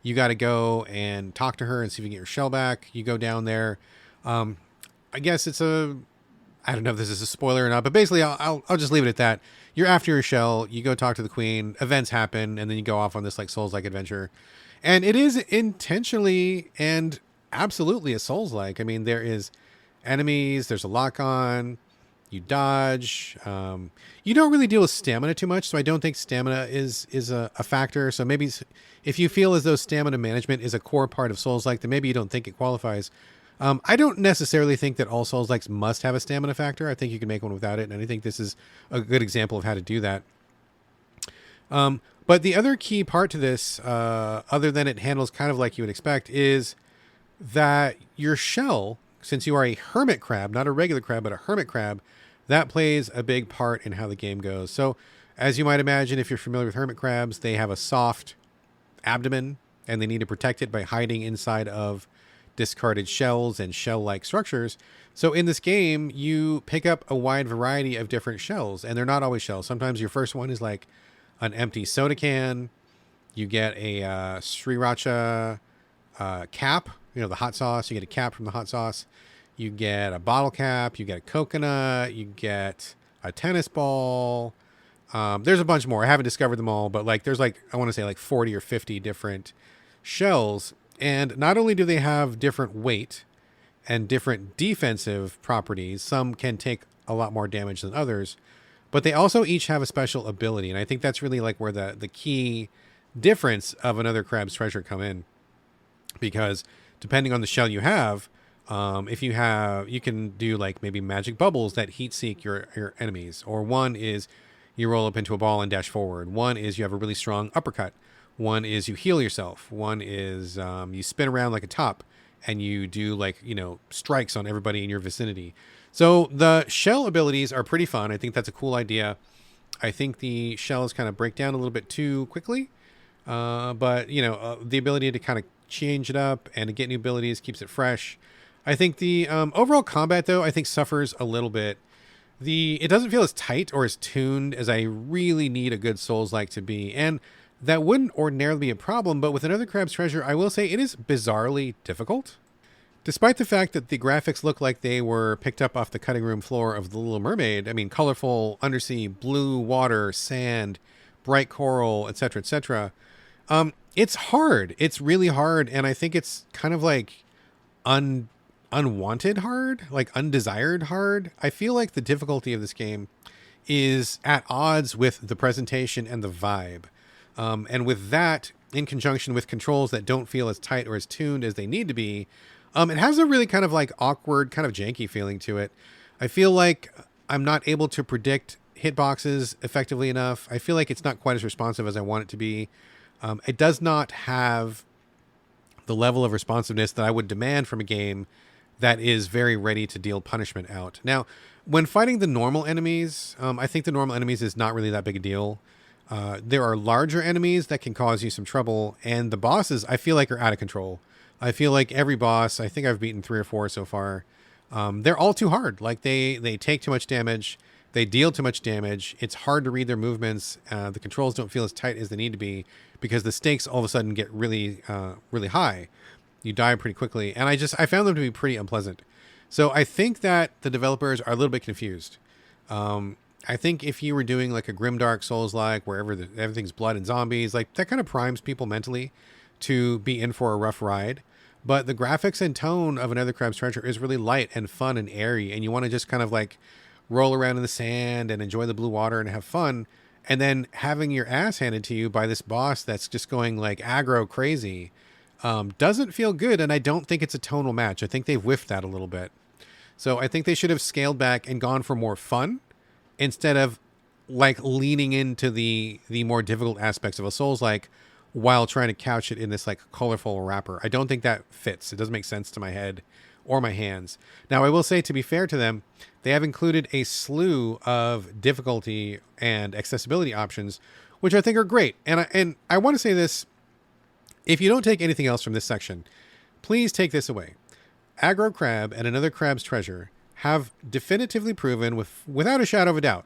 You got to go and talk to her and see if you can get your shell back. You go down there. I guess I don't know if this is a spoiler or not, but basically I'll just leave it at that. You're after your shell. You go talk to the queen. Events happen, and then you go off on this like Souls-like adventure. And it is intentionally and absolutely a Souls-like. I mean, there is enemies. There's a lock-on. You dodge. You don't really deal with stamina too much, so I don't think stamina is a factor. So maybe if you feel as though stamina management is a core part of Souls-like, then maybe you don't think it qualifies. I don't necessarily think that all Souls-likes must have a stamina factor. I think you can make one without it, and I think this is a good example of how to do that. But the other key part to this, other than it handles kind of like you would expect, is that your shell, since you are a hermit crab, not a regular crab, but a hermit crab, that plays a big part in how the game goes. So, as you might imagine, if you're familiar with hermit crabs, they have a soft abdomen, and they need to protect it by hiding inside of discarded shells and shell-like structures. So in this game, you pick up a wide variety of different shells, and they're not always shells. Sometimes your first one is like an empty soda can. You get a sriracha cap, the hot sauce. You get a cap from the hot sauce. You get a bottle cap. You get a coconut. You get a tennis ball. There's a bunch more. I haven't discovered them all, but there's I want to say 40 or 50 different shells. And not only do they have different weight and different defensive properties, some can take a lot more damage than others, but they also each have a special ability. And I think that's really where the key difference of another crab's treasure come in, because depending on the shell you have, you can do maybe magic bubbles that heat seek your enemies, or one is you roll up into a ball and dash forward. One is you have a really strong uppercut. One is you heal yourself. One is you spin around like a top and you do strikes on everybody in your vicinity. So the shell abilities are pretty fun. I think that's a cool idea. I think the shells kind of break down a little bit too quickly. But the ability to kind of change it up and to get new abilities keeps it fresh. I think the overall combat, though, I think suffers a little bit. It doesn't feel as tight or as tuned as I really need a good Souls-like to be. And that wouldn't ordinarily be a problem, but with Another Crab's Treasure, I will say it is bizarrely difficult. Despite the fact that the graphics look like they were picked up off the cutting room floor of The Little Mermaid, I mean, colorful undersea, blue water, sand, bright coral, etc., etc. It's hard. It's really hard, and I think it's kind of unwanted hard, undesired hard. I feel like the difficulty of this game is at odds with the presentation and the vibe. And with that, in conjunction with controls that don't feel as tight or as tuned as they need to be, it has a really kind of awkward, kind of janky feeling to it. I feel like I'm not able to predict hitboxes effectively enough. I feel like it's not quite as responsive as I want it to be. It does not have the level of responsiveness that I would demand from a game that is very ready to deal punishment out. Now, when fighting the normal enemies, I think the normal enemies is not really that big a deal. There are larger enemies that can cause you some trouble, and the bosses I feel like are out of control. I feel like every boss, I think I've beaten 3 or 4 so far, they're all too hard. They take too much damage, they deal too much damage, it's hard to read their movements, the controls don't feel as tight as they need to be, because the stakes all of a sudden get really high. You die pretty quickly, and I found them to be pretty unpleasant. So I think that the developers are a little bit confused. I think if you were doing a grimdark Souls-like, where everything's blood and zombies, that kind of primes people mentally to be in for a rough ride. But the graphics and tone of Another Crab's Treasure is really light and fun and airy, and you want to just kind of roll around in the sand and enjoy the blue water and have fun. And then having your ass handed to you by this boss that's just going aggro crazy doesn't feel good, and I don't think it's a tonal match. I think they've whiffed that a little bit. So I think they should have scaled back and gone for more fun, instead of leaning into the more difficult aspects of a Souls-like while trying to couch it in this colorful wrapper. I don't think that fits. It doesn't make sense to my head or my hands. Now, I will say, to be fair to them, they have included a slew of difficulty and accessibility options, which I think are great. And I want to say this, if you don't take anything else from this section, please take this away. Aggro Crab and Another Crab's Treasure have definitively proven without a shadow of a doubt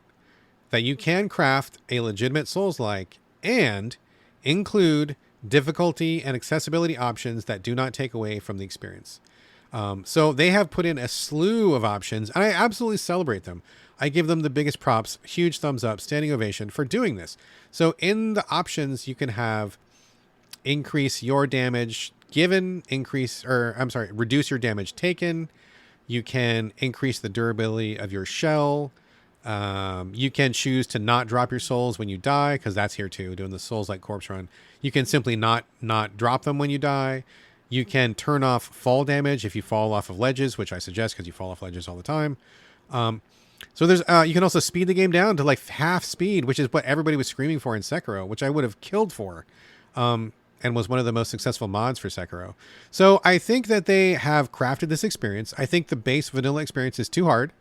that you can craft a legitimate Souls-like and include difficulty and accessibility options that do not take away from the experience. So they have put in a slew of options, and I absolutely celebrate them. I give them the biggest props, huge thumbs up, standing ovation for doing this. So in the options, you can have increase your damage given, reduce your damage taken. You can increase the durability of your shell. You can choose to not drop your souls when you die, because that's here too, doing the Souls-like corpse run. You can simply not drop them when you die. You can turn off fall damage if you fall off of ledges, which I suggest because you fall off ledges all the time. So there's you can also speed the game down to like half speed, which is what everybody was screaming for in Sekiro, which I would have killed for, and was one of the most successful mods for Sekiro. So I think that they have crafted this experience. I think the base vanilla experience is too hard.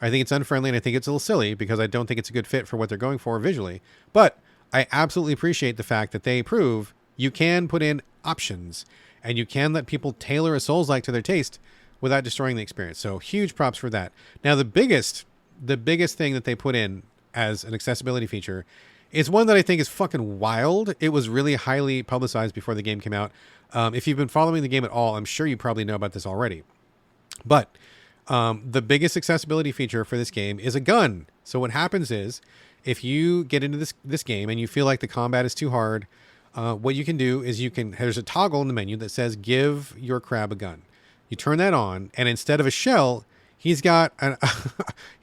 I think it's unfriendly, and I think it's a little silly because I don't think it's a good fit for what they're going for visually. But I absolutely appreciate the fact that they prove you can put in options and you can let people tailor a Souls-like to their taste without destroying the experience. So huge props for that. Now, the biggest thing that they put in as an accessibility feature is one that I think is fucking wild. It was really highly publicized before the game came out. If you've been following the game at all, I'm sure you probably know about this already. But the biggest accessibility feature for this game is a gun. So what happens is, if you get into this game and you feel like the combat is too hard, what you can do is there's a toggle in the menu that says give your crab a gun. You turn that on, and instead of a shell, he's got an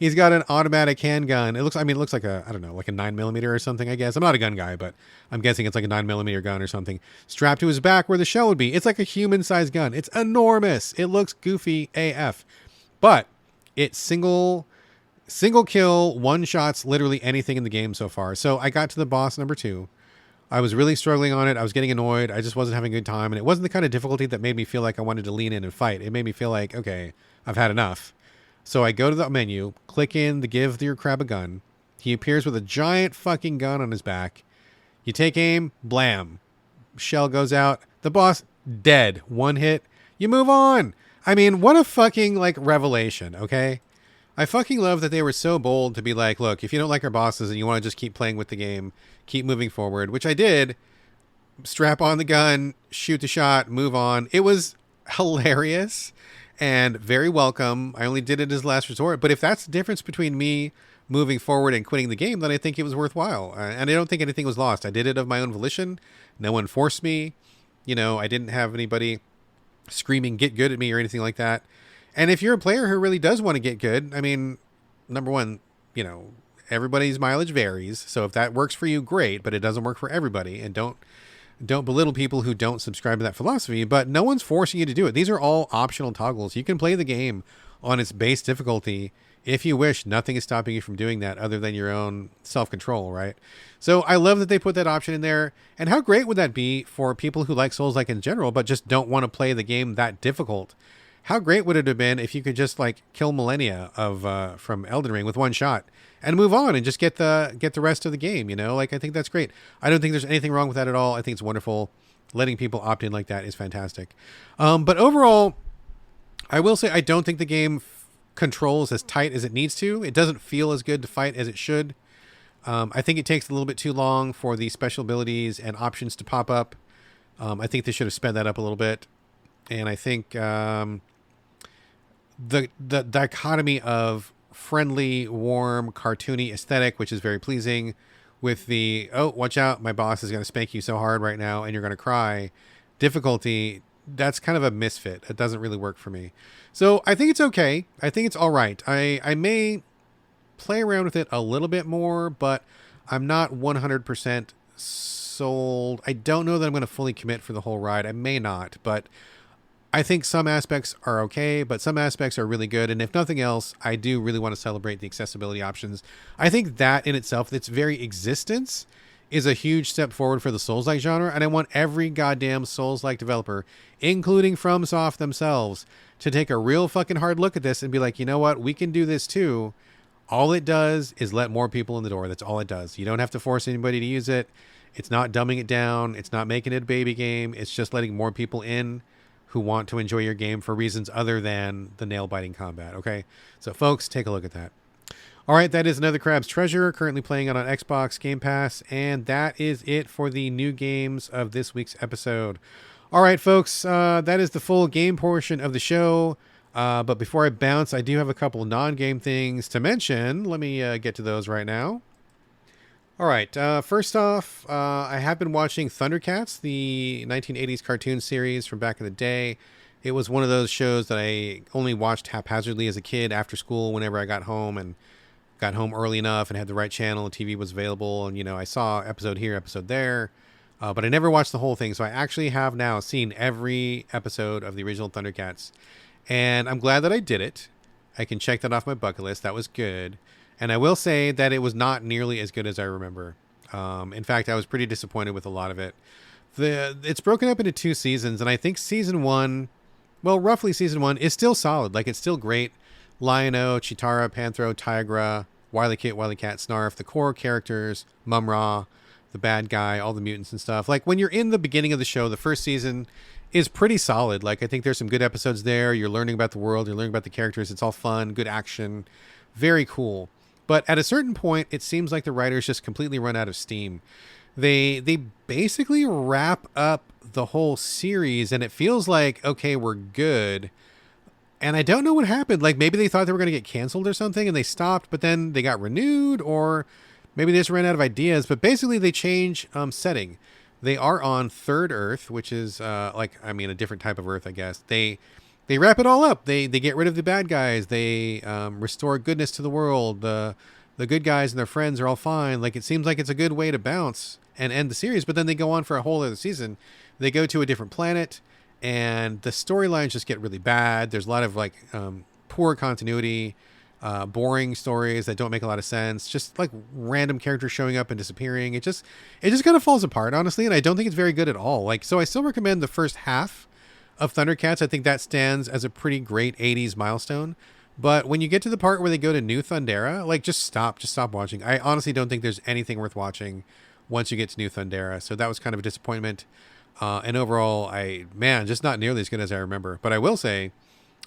automatic handgun. It looks like a 9mm or something, I guess. I'm not a gun guy, but I'm guessing it's like a 9mm gun or something strapped to his back where the shell would be. It's like a human-sized gun. It's enormous. It looks goofy AF. But it's single kill, one shots, literally anything in the game so far. So I got to the boss number 2. I was really struggling on it. I was getting annoyed. I just wasn't having a good time. And it wasn't the kind of difficulty that made me feel like I wanted to lean in and fight. It made me feel like, okay, I've had enough. So I go to the menu, click in the give your crab a gun. He appears with a giant fucking gun on his back. You take aim, blam. Shell goes out. The boss, dead. One hit. You move on. I mean, what a fucking, like, revelation, okay? I fucking love that they were so bold to be like, look, if you don't like our bosses and you want to just keep playing with the game, keep moving forward, which I did. Strap on the gun, shoot the shot, move on. It was hilarious and very welcome. I only did it as last resort. But if that's the difference between me moving forward and quitting the game, then I think it was worthwhile. And I don't think anything was lost. I did it of my own volition. No one forced me. You know, I didn't have anybody screaming, get good at me or anything like that. And if you're a player who really does want to get good, I mean, number one, you know, everybody's mileage varies. So if that works for you, great, but it doesn't work for everybody. And don't belittle people who don't subscribe to that philosophy, but no one's forcing you to do it. These are all optional toggles. You can play the game on its base difficulty if you wish. Nothing is stopping you from doing that other than your own self-control, right? So I love that they put that option in there. And how great would that be for people who like Souls-like in general, but just don't want to play the game that difficult? How great would it have been if you could just like kill Millennia of from Elden Ring with one shot and move on and just get the rest of the game, you know? Like, I think that's great. I don't think there's anything wrong with that at all. I think it's wonderful. Letting people opt in like that is fantastic. But overall, I will say I don't think the game controls as tight as it needs to. It doesn't feel as good to fight as it should. I think it takes a little bit too long for the special abilities and options to pop up. I think they should have sped that up a little bit. And I think the dichotomy of friendly, warm, cartoony aesthetic, which is very pleasing, with the, oh, watch out, my boss is going to spank you so hard right now and you're going to cry, difficulty, that's kind of a misfit. It doesn't really work for me. So I think it's okay. I think it's all right. I may play around with it a little bit more, but I'm not 100% sold. I don't know that I'm going to fully commit for the whole ride. I may not, but I think some aspects are okay, but some aspects are really good. And if nothing else, I do really want to celebrate the accessibility options. I think that in itself, its very existence, is a huge step forward for the Souls-like genre. And I want every goddamn Souls-like developer, including FromSoft themselves, to take a real fucking hard look at this and be like, you know what? We can do this too. All it does is let more people in the door. That's all it does. You don't have to force anybody to use it. It's not dumbing it down. It's not making it a baby game. It's just letting more people in who want to enjoy your game for reasons other than the nail-biting combat, okay? So, folks, take a look at that. All right, that is Another Crab's Treasure, currently playing it on Xbox Game Pass, and that is it for the new games of this week's episode. All right, folks, that is the full game portion of the show. But before I bounce, I do have a couple of non-game things to mention. Let me get to those right now. All right, first off, I have been watching Thundercats, the 1980s cartoon series from back in the day. It was one of those shows that I only watched haphazardly as a kid after school whenever I got home and got home early enough and had the right channel. TV was available, and, I saw episode here, episode there. But I never watched the whole thing, so I actually have now seen every episode of the original Thundercats. And I'm glad that I did it. I can check that off my bucket list. That was good. And I will say that it was not nearly as good as I remember. In fact, I was pretty disappointed with a lot of it. It's broken up into 2 seasons, and I think season 1, well, roughly season 1, is still solid. Like, it's still great. Lion-O, Chitara, Panthro, Tigra, Wily Kit, Wily Cat, Snarf, the core characters, Mum-Ra, the bad guy, all the mutants and stuff. Like, when you're in the beginning of the show, the first season is pretty solid. Like, I think there's some good episodes there. You're learning about the world. You're learning about the characters. It's all fun, good action, very cool. But at a certain point, it seems like the writers just completely run out of steam. They basically wrap up the whole series, and it feels like, okay, we're good. And I don't know what happened. Like, maybe they thought they were going to get canceled or something, and they stopped, but then they got renewed, or maybe they just ran out of ideas. But basically, they change setting. They are on Third Earth, which is a different type of Earth, I guess. They wrap it all up. They get rid of the bad guys. They restore goodness to the world. The good guys and their friends are all fine. Like, it seems like it's a good way to bounce and end the series. But then they go on for a whole other season. They go to a different planet, and the storylines just get really bad. There's a lot of poor continuity, boring stories that don't make a lot of sense. Just like random characters showing up and disappearing. It just kind of falls apart, honestly. And I don't think it's very good at all. Like, so I still recommend the first half of Thundercats. I think that stands as a pretty great 80s milestone. But when you get to the part where they go to New Thundera, like, just stop watching. I honestly don't think there's anything worth watching once you get to New Thundera. So that was kind of a disappointment. And overall, just not nearly as good as I remember. But I will say,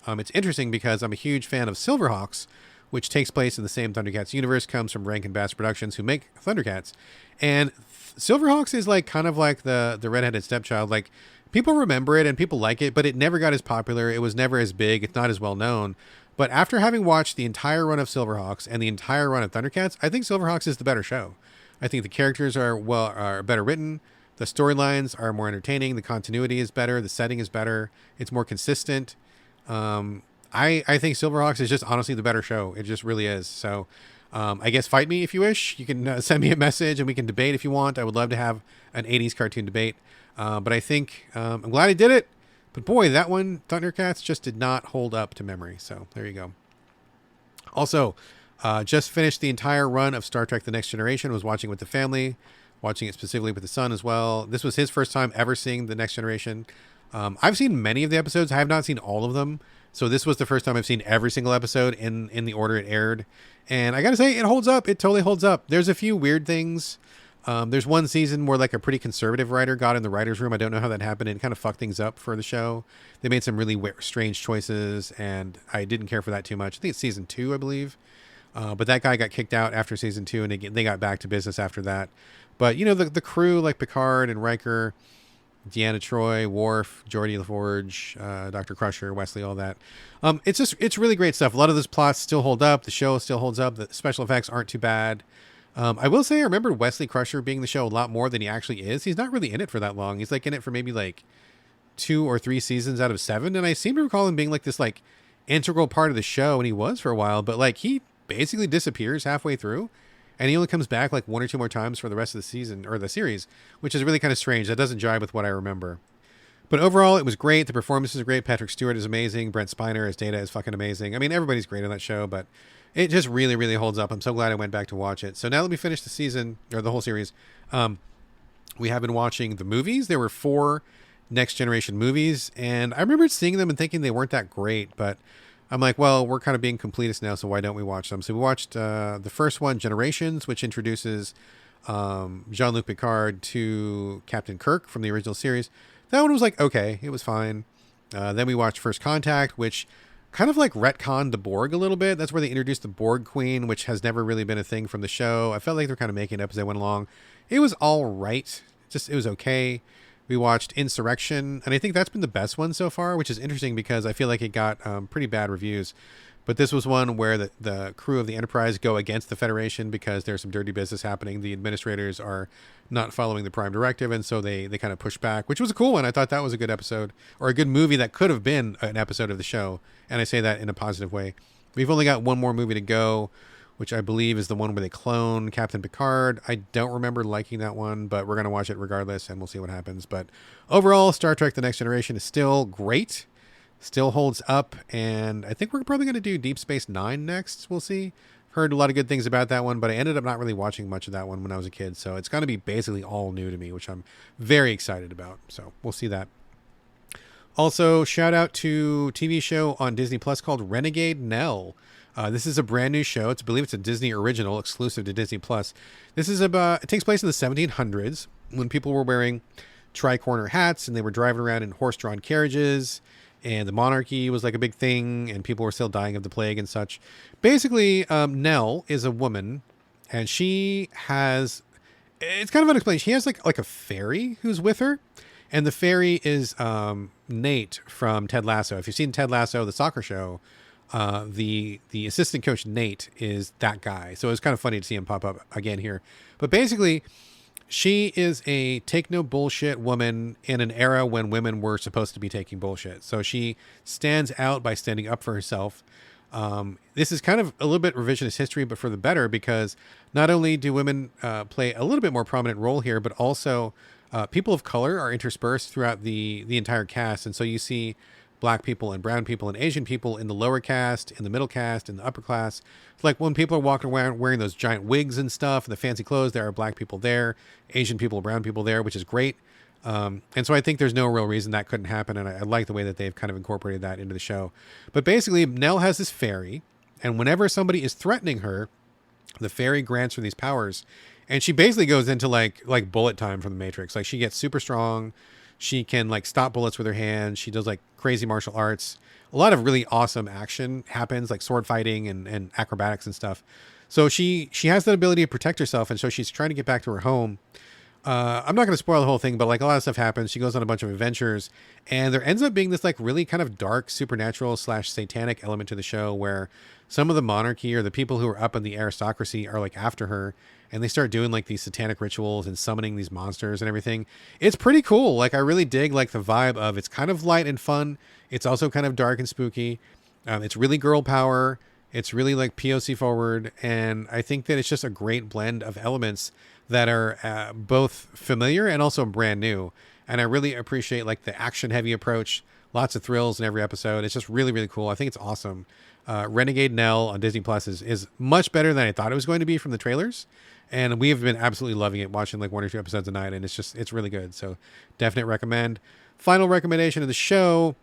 it's interesting because I'm a huge fan of Silverhawks, which takes place in the same Thundercats universe, comes from Rankin Bass Productions, who make Thundercats. And Silverhawks is like kind of like the redheaded stepchild. Like, people remember it and people like it, but it never got as popular. It was never as big. It's not as well known. But after having watched the entire run of Silverhawks and the entire run of Thundercats, I think Silverhawks is the better show. I think the characters are better written. The storylines are more entertaining. The continuity is better. The setting is better. It's more consistent. I think Silverhawks is just honestly the better show. It just really is. So I guess fight me if you wish. You can send me a message and we can debate if you want. I would love to have an 80s cartoon debate. But I think I'm glad I did it. But boy, that one, Thundercats, just did not hold up to memory. So there you go. Also, just finished the entire run of Star Trek The Next Generation. Was watching with the family, watching it specifically with the son as well. This was his first time ever seeing The Next Generation. I've seen many of the episodes. I have not seen all of them. So this was the first time I've seen every single episode in the order it aired. And I got to say, it holds up. It totally holds up. There's a few weird things. There's one season where like a pretty conservative writer got in the writer's room. I don't know how that happened. It kind of fucked things up for the show. They made some really strange choices, and I didn't care for that too much. I think it's season 2, I believe. But that guy got kicked out after season 2, and they got back to business after that. But, the crew, like Picard and Riker, Deanna Troi, Worf, Geordi LaForge, Dr. Crusher, Wesley, all that. It's really great stuff. A lot of those plots still hold up. The show still holds up. The special effects aren't too bad. I will say I remember Wesley Crusher being the show a lot more than he actually is. He's not really in it for that long. He's like in it for maybe like 2 or 3 seasons out of 7. And I seem to recall him being like this like integral part of the show, and he was for a while, but like he basically disappears halfway through, and he only comes back like 1 or 2 more times for the rest of the season or the series, which is really kind of strange. That doesn't jive with what I remember. But overall, it was great. The performances are great. Patrick Stewart is amazing. Brent Spiner as Data is fucking amazing. I mean, everybody's great on that show, but it just really, really holds up. I'm so glad I went back to watch it. So now let me finish the season, or the whole series. We have been watching the movies. There were 4 Next Generation movies, and I remember seeing them and thinking they weren't that great, but I'm like, well, we're kind of being completists now, so why don't we watch them? So we watched the first one, Generations, which introduces Jean-Luc Picard to Captain Kirk from the original series. That one was like, okay, it was fine. Then we watched First Contact, which kind of like retconned the Borg a little bit. That's where they introduced the Borg Queen, which has never really been a thing from the show. I felt like they're kind of making it up as they went along. It was all right. It was okay. We watched Insurrection, and I think that's been the best one so far, which is interesting because I feel like it got pretty bad reviews. But this was one where the crew of the Enterprise go against the Federation because there's some dirty business happening. The administrators are not following the Prime Directive, and so they kind of push back, which was a cool one. I thought that was a good episode, or a good movie that could have been an episode of the show, and I say that in a positive way. We've only got one more movie to go, which I believe is the one where they clone Captain Picard. I don't remember liking that one, but we're going to watch it regardless, and we'll see what happens. But overall, Star Trek The Next Generation is still great, still holds up, and I think we're probably going to do Deep Space Nine next. We'll see. Heard a lot of good things about that one, but I ended up not really watching much of that one when I was a kid, so it's going to be basically all new to me, which I'm very excited about. So we'll see that. Also, shout out to a TV show on Disney Plus called Renegade Nell. This is a brand new show. I believe it's a Disney original exclusive to Disney Plus. It takes place in the 1700s when people were wearing tri-corner hats and they were driving around in horse-drawn carriages, and the monarchy was like a big thing, and people were still dying of the plague and such. Basically, Nell is a woman, and she has, it's kind of unexplained. She has like a fairy who's with her, and the fairy is Nate from Ted Lasso. If you've seen Ted Lasso, the soccer show, the assistant coach Nate is that guy. So it was kind of funny to see him pop up again here. But basically, she is a take no bullshit woman in an era when women were supposed to be taking bullshit. So she stands out by standing up for herself. This is kind of a little bit revisionist history, but for the better, because not only do women play a little bit more prominent role here, but also people of color are interspersed throughout the entire cast. And so you see Black people and brown people and Asian people in the lower caste, in the middle caste, in the upper class. It's like when people are walking around wearing those giant wigs and stuff and the fancy clothes, there are Black people there, Asian people, brown people there, which is great. And so I think there's no real reason that couldn't happen. And I like the way that they've kind of incorporated that into the show. But basically, Nell has this fairy, and whenever somebody is threatening her, the fairy grants her these powers. And she basically goes into like bullet time from the Matrix. Like, she gets super strong. She can like stop bullets with her hands. She does like crazy martial arts. A lot of really awesome action happens, like sword fighting and acrobatics and stuff. So she has that ability to protect herself. And so she's trying to get back to her home. I'm not going to spoil the whole thing, but like a lot of stuff happens. She goes on a bunch of adventures, and there ends up being this like really kind of dark supernatural / satanic element to the show where some of the monarchy or the people who are up in the aristocracy are like after her, and they start doing like these satanic rituals and summoning these monsters and everything. It's pretty cool. Like, I really dig like the vibe of, it's kind of light and fun. It's also kind of dark and spooky. It's really girl power. It's really like POC forward. And I think that it's just a great blend of elements that are both familiar and also brand new. And I really appreciate like the action heavy approach, lots of thrills in every episode. It's just really, really cool. I think it's awesome. Renegade Nell on Disney Plus is much better than I thought it was going to be from the trailers. And we have been absolutely loving it, watching like 1 or 2 episodes a night. And it's really good. So definite recommend. Final recommendation of the show.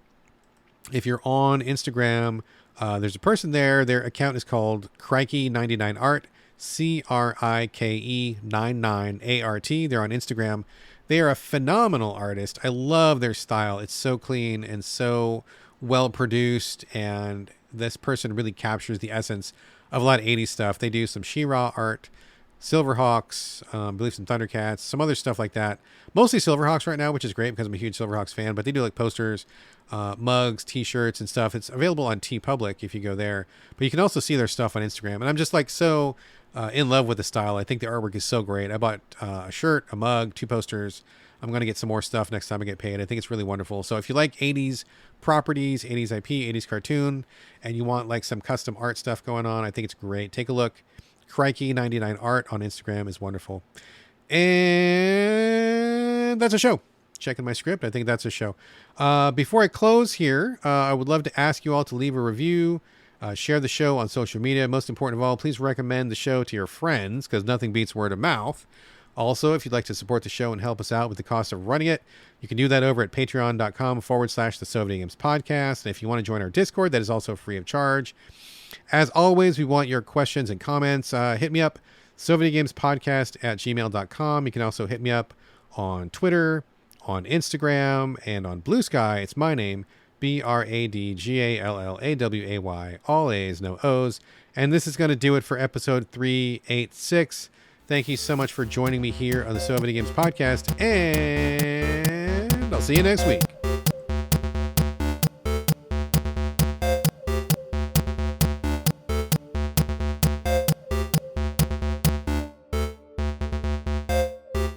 If you're on Instagram, there's a person there. Their account is called Crikey99art. CRIKE99ART. They're on Instagram. They are a phenomenal artist. I love their style. It's so clean and so well produced. And this person really captures the essence of a lot of 80s stuff. They do some She-Ra art, Silverhawks, I believe some Thundercats, some other stuff like that. Mostly Silverhawks right now, which is great because I'm a huge Silverhawks fan. But they do like posters, mugs, t-shirts and stuff. It's available on TeePublic if you go there. But you can also see their stuff on Instagram. And I'm just like so in love with the style. I think the artwork is so great. I bought a shirt, a mug, 2 posters. I'm going to get some more stuff next time I get paid. I think it's really wonderful. So if you like 80s properties, 80s IP, 80s cartoon, and you want like some custom art stuff going on, I think it's great. Take a look. Crikey99art on Instagram is wonderful. And that's a show. Checking my script. I think that's a show. Before I close here, I would love to ask you all to leave a review. Share the show on social media. Most important of all, please recommend the show to your friends, because nothing beats word of mouth. Also, if you'd like to support the show and help us out with the cost of running it, you can do that over at patreon.com/the So Videogames Podcast. And if you want to join our Discord, that is also free of charge. As always, we want your questions and comments. Hit me up, sovideogamespodcast@gmail.com. You can also hit me up on Twitter, on Instagram, and on Blue Sky. It's my name, BradGallaway, all A's, no O's. And this is going to do it for episode 386. Thank you so much for joining me here on the So Videogames podcast, and I'll see you next week.